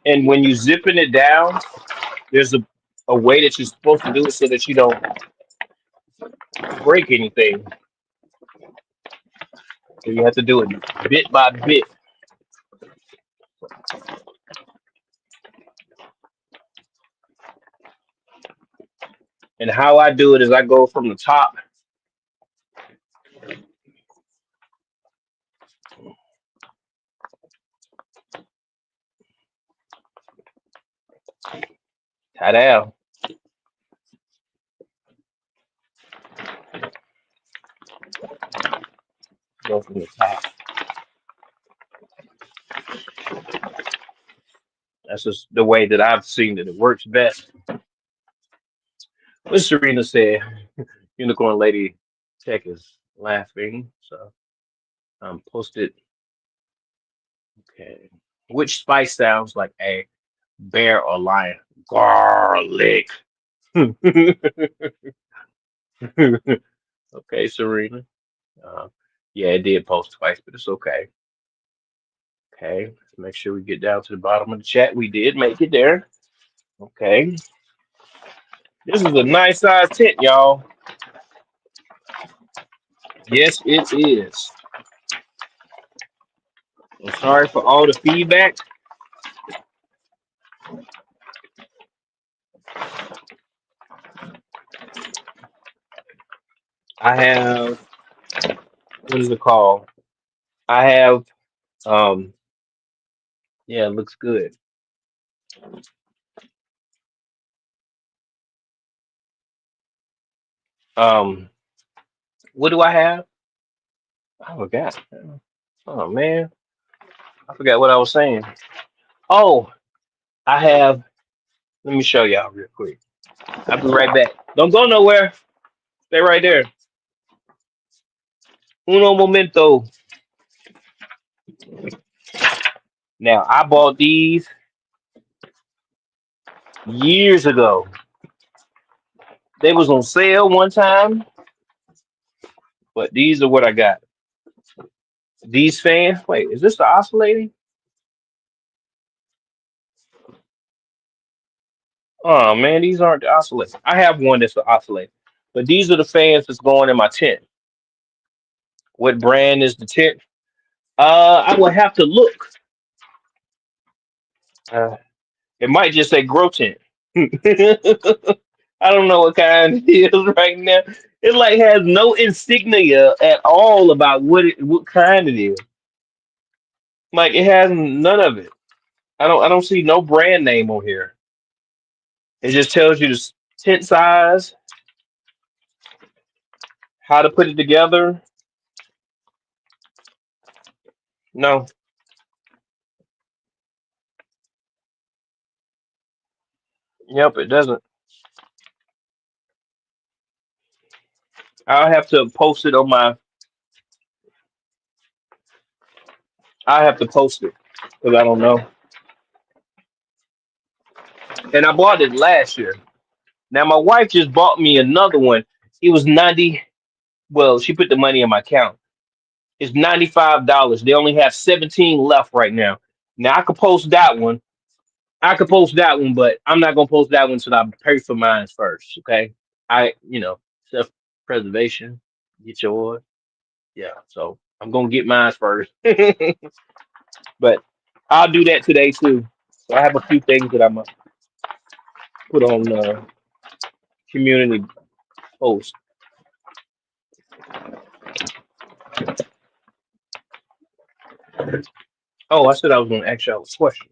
And when you zipping it down, there's a way that you're supposed to do it so that you don't break anything. So you have to do it bit by bit. And how I do it is I go from the top, tie down, go from the top. That's just the way that I've seen it. It works best. What Serena said, Unicorn Lady Tech is laughing. So posted. Okay. Which spice sounds like a bear or lion? Garlic. Okay, Serena. Uh, yeah, it did post twice, but it's okay. Okay, let's make sure we get down to the bottom of the chat. We did make it there. Okay, this is a nice size tent, y'all. Yes, it is. I'm sorry for all the feedback. I have, what is it called? I have, um, yeah, it looks good. Um, what do I have? I forgot. Oh man, I forgot what I was saying. Oh, I have. Let me show y'all real quick. I'll be right back. Don't go nowhere. Stay right there. Uno momento. Now I bought these years ago. They was on sale one time, but these are what I got. These fans. Wait, is this the oscillating? Oh man, these aren't the oscillators. I have one that's the oscillator, but these are the fans that's going in my tent. What brand is the tent? I will have to look. Uh, it might just say grow tent. I don't know what kind it is right now. It like has no insignia at all about what kind it is. Like it has none of it. I don't see no brand name on here. It just tells you the tent size, how to put it together. No, yep, it doesn't. I'll have to post it on my. I have to post it because I don't know. And I bought it last year. Now my wife just bought me another one. It was 90. Well, she put the money in my account. It's $95. They only have 17 left right now. Now I could post that one. I could post that one, but I'm not gonna post that one until I pay for mine first. Okay. Self preservation. Get yours. Yeah. So I'm gonna get mine first. But I'll do that today too. So I have a few things that I'm gonna put on community post. Oh, I said I was gonna ask y'all a question.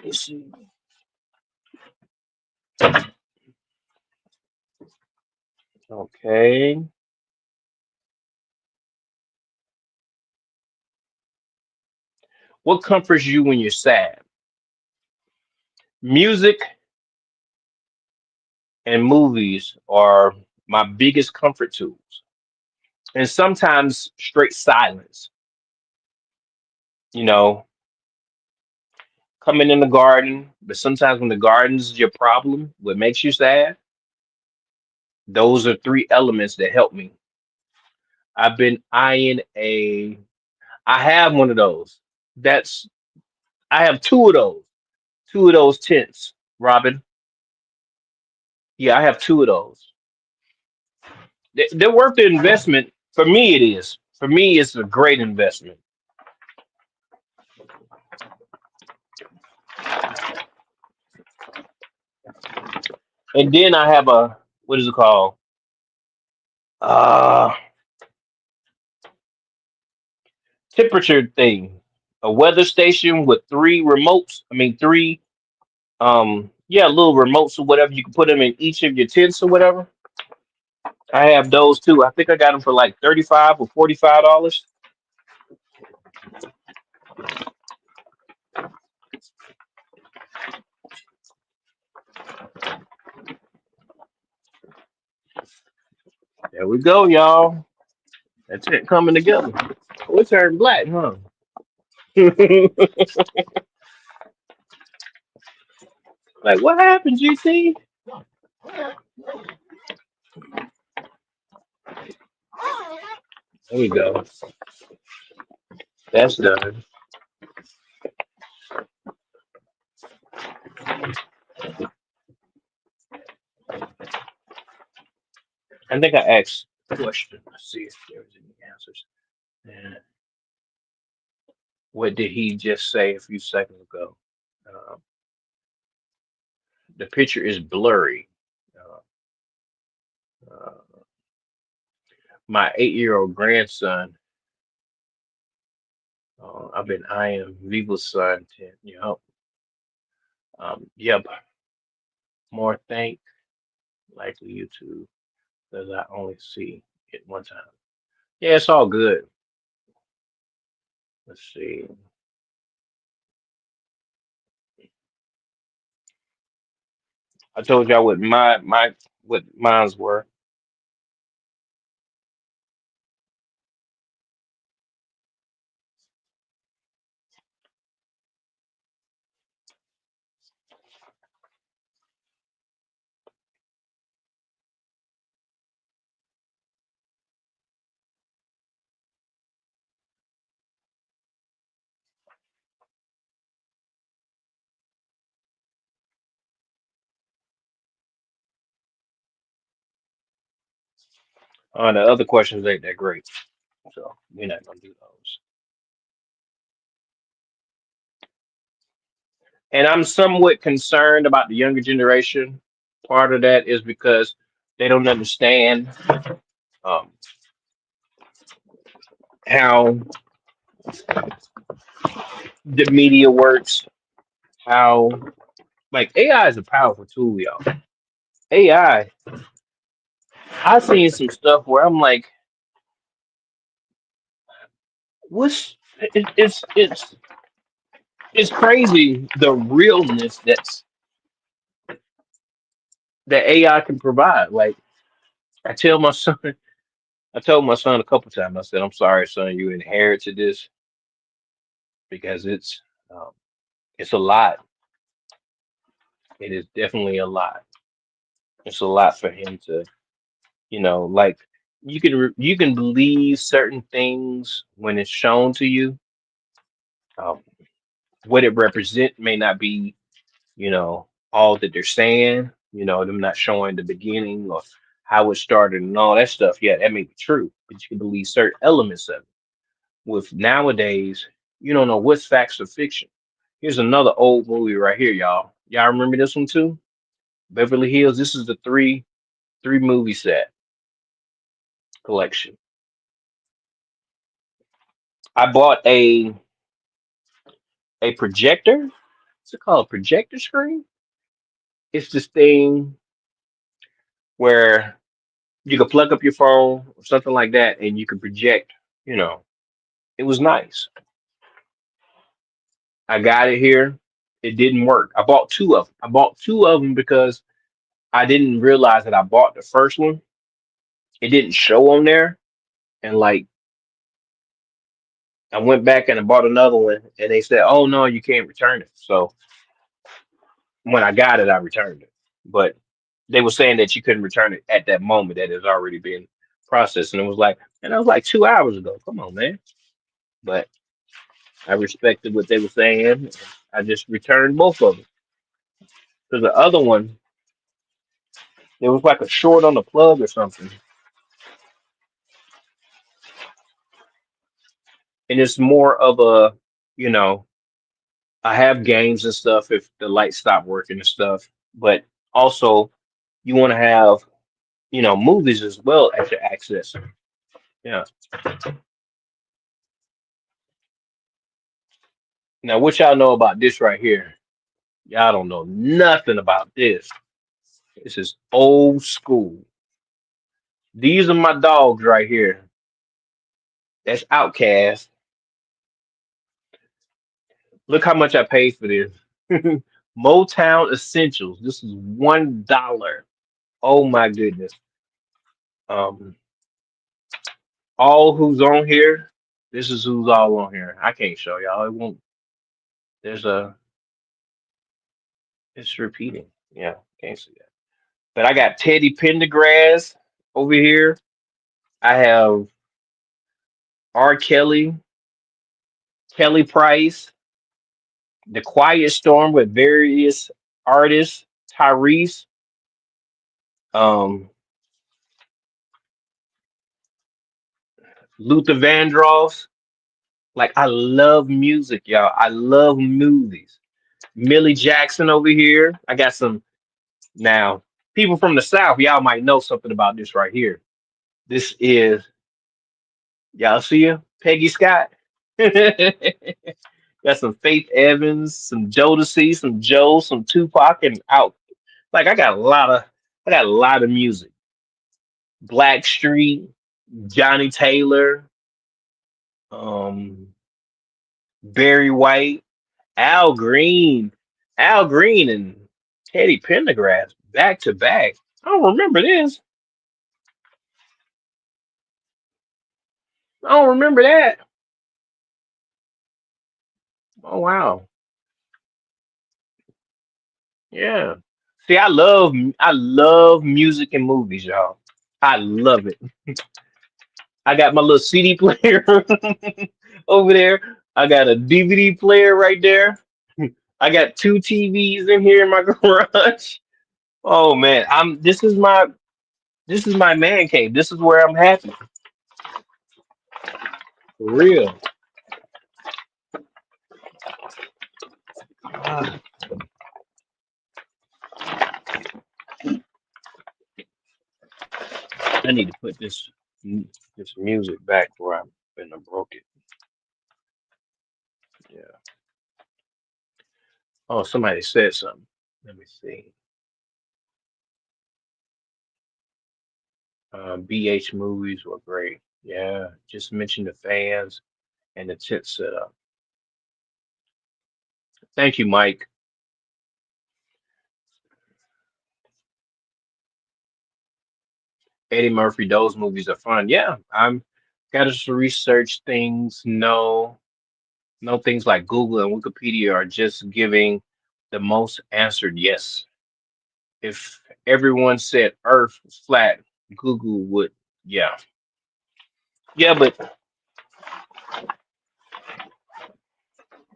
Let's see. Okay. What comforts you when you're sad? Music and movies are my biggest comfort tools. and sometimes straight silence. You know, coming in the garden, but sometimes when the garden's your problem, what makes you sad, those are three elements that help me. I've been eyeing a I have one of those. That's I have two of those. Two of those tents, Robin. Yeah, I have two of those. They're worth the investment. For me, it is. For me, it's a great investment. And then I have a what is it called? Uh Temperature thing. A weather station with three remotes. I mean three yeah, little remotes or whatever. You can put them in each of your tents or whatever. I have those too. I think I got them for like 35 or $45. There we go, y'all. That's it coming together. We turned black, huh? Like, what happened, GC? There we go. That's done. I think I asked a question. Let's see if there's any answers. And what did he just say a few seconds ago? Uh, the picture is blurry. Uh, uh, my 8-year-old grandson, I've been eyeing Viva's son. Yep. Yep. More thank likely YouTube because I only see it one time. Yeah, it's all good. Let's see. I told y'all what my what mines were. The other questions ain't that great, so we're not gonna do those. And I'm somewhat concerned about the younger generation. Part of that is because they don't understand um, how the media works. How like AI is a powerful tool, y'all. AI, I've seen some stuff where I'm like, what's it's crazy the realness that AI can provide. Like I tell my son, I told my son a couple times. I said, "I'm sorry, son, you inherited this because um, it's a lot. It is definitely a lot. It's a lot for him to, like you can believe certain things when it's shown to you. Um, what it represent may not be, all that they're saying. Them not showing the beginning or how it started and all that stuff. Yeah, that may be true, but you can believe certain elements of it. With nowadays, you don't know what's facts or fiction. Here's another old movie right here, y'all. Y'all remember this one too? Beverly Hills. This is the three movie set collection. I bought a projector. What's it called? Projector screen? It's this thing where you could plug up your phone or something like that and you could project, you know. It was nice. I got it here. It didn't work. I bought two of them. I bought two of them because I didn't realize that I bought the first one. It didn't show on there. and like I went back and I bought another one, and they said, "Oh no, you can't return it." So when I got it, I returned it. But they were saying that you couldn't return it at that moment; that it's already been processed, and it was like, and that was like 2 hours ago. Come on, man. But I respected what they were saying. I just returned both of them because the other one, it was like a short on the plug or something, and it's more of a, you know, I have games and stuff if the lights stop working and stuff, but also you want to have, movies as well at your access. Yeah. Now, what y'all know about this right here? Y'all don't know nothing about this. This is old school. These are my dogs right here. That's Outcast. Look how much I paid for this. Motown Essentials. This is $1. Oh my goodness. Um, all who's on here. This is who's all on here. I can't show y'all. It won't. There's a. It's repeating. Yeah, can't see that. But I got Teddy Pendergrass over here. I have R. Kelly, Kelly Price, The Quiet Storm with various artists, Tyrese, um, Luther Vandross. Like I love music, y'all. I love movies. Millie Jackson over here. I got some now. People from the South, y'all might know something about this right here. This is y'all see her? Peggy Scott. Got some Faith Evans, some Jodeci, some Joe, some Tupac, and out. Like I got a lot of music. Blackstreet, Johnny Taylor, um, Barry White, Al Green, Al Green, and Teddy Pendergrass back to back. I don't remember this. I don't remember that. Oh wow, yeah. See, I love music and movies, y'all. I love it. I got my little CD player over there. I got a DVD player right there. I got two TVs in here in my garage. Oh man, this is my man cave. This is where I'm happy. For real. Ah, I need to put this music back where I'm gonna broke it. Yeah. Oh, somebody said something. Let me see. BH movies were great. Yeah, just mention the fans and the tent setup. Thank you, Mike. Eddie Murphy, those movies are fun. Yeah, I'm got to research things. No things like Google and Wikipedia are just giving the most answered yes. If everyone said Earth was flat, Google would. Yeah, yeah, but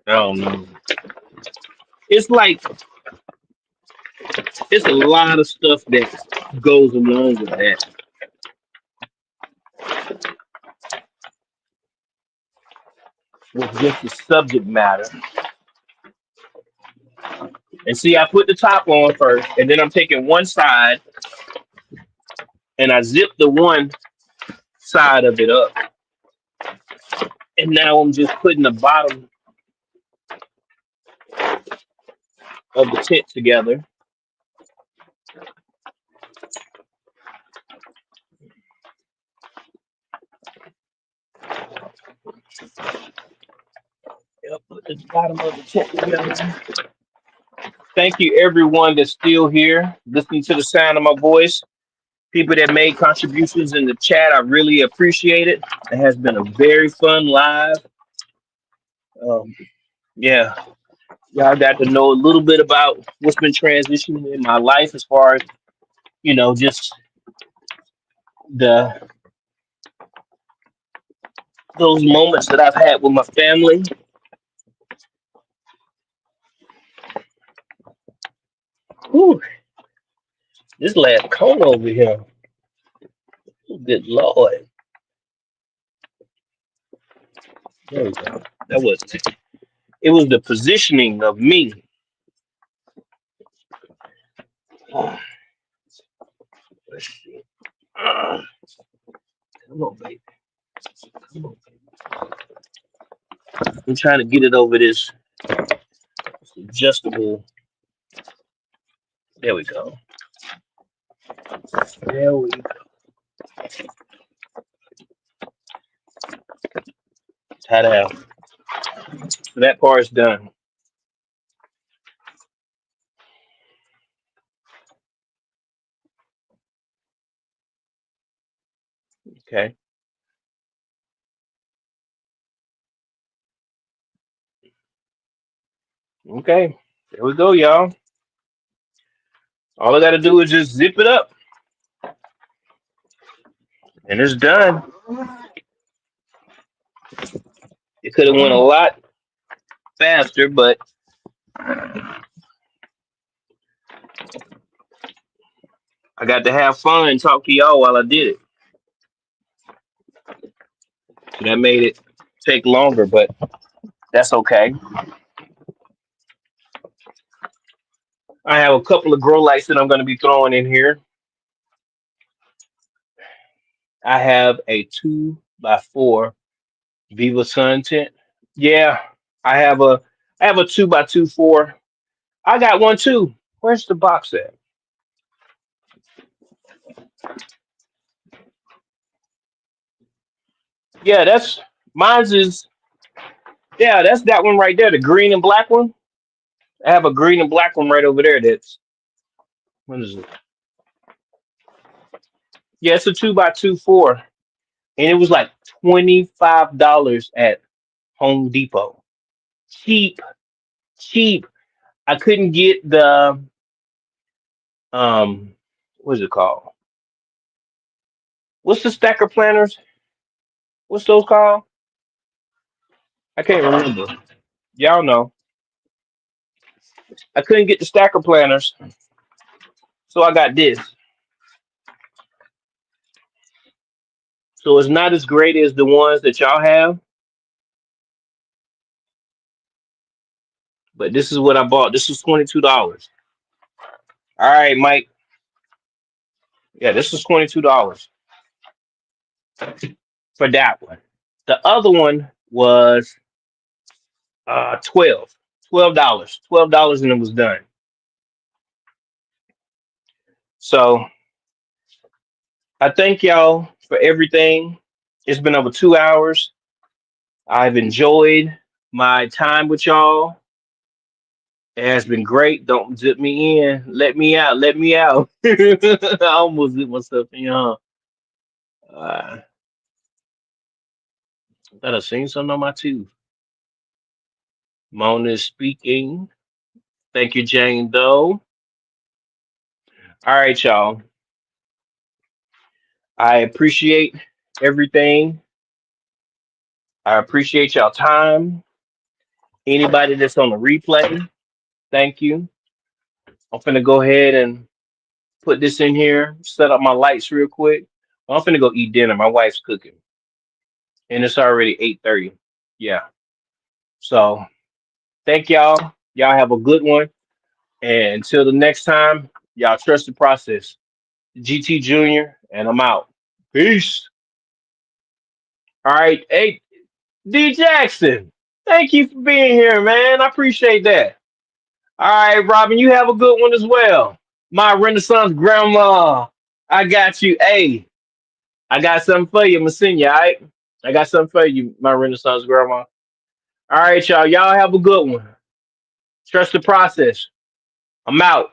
I don't know. It's like it's a lot of stuff that goes along with that. With just the subject matter. And see, I put the top on first, and then I'm taking one side and I zip the one side of it up. And now I'm just putting the bottom of the tent together. Yep, put the bottom of the tent together. Thank you, everyone that's still here, listening to the sound of my voice. People that made contributions in the chat. I really appreciate it. It has been a very fun live. Um, yeah, y'all got to know a little bit about what's been transitioning in my life as far as just the those moments that I've had with my family. Whew, this last cone over here. Good lord. There we go. That wasn't it. It was the positioning of me. Let's see. Uh, Come on, baby. Come on, baby. I'm trying to get it over this adjustable. There we go. There we go. Ta-da. So that part's done. Okay. Okay. There we go, y'all. All I got to do is just zip it up, and it's done. It could have went a lot faster, but I got to have fun and talk to y'all while I did it. So that made it take longer, but that's okay. I have a couple of grow lights that I'm going to be throwing in here. I have a 2x4 Viva Sun tent. Yeah, I have a 2x2 4. I got one too. Where's the box at? Yeah, that's mine's is yeah, that's that one right there, the green and black one. I have a green and black one right over there. That's what is it? Yeah, it's a 2x2 4, and it was like $25 at Home Depot. Cheap, cheap. I couldn't get the um, what's it called? What's the stacker planners? What's those called? I can't remember. Y'all know. I couldn't get the stacker planners, so I got this. So it's not as great as the ones that y'all have, but this is what I bought. This is $22. All right, Mike. Yeah, this is $22 for that one. The other one was 12 $12, $12, and it was done. So I thank y'all for everything. It's been over 2 hours. I've enjoyed my time with y'all. It has been great. Don't zip me in. Let me out. Let me out. I almost zipped myself in. Thought I seen something on my tooth. Mona is speaking. Thank you, Jane Doe. All right, y'all. I appreciate everything. I appreciate y'all time. Anybody that's on the replay, thank you. I'm finna go ahead and put this in here, set up my lights real quick. I'm finna go eat dinner. My wife's cooking, and it's already 8:30. Yeah. So thank y'all. Y'all have a good one. And until the next time, y'all trust the process. GT Junior, and I'm out. Peace. All right. Hey, D Jackson. Thank you for being here, man. I appreciate that. All right, Robin, you have a good one as well. My Renaissance grandma. I got you. Hey, I got something for you. I'm gonna send you, all right? I got something for you, my Renaissance grandma. All right, y'all. Y'all have a good one. Trust the process. I'm out.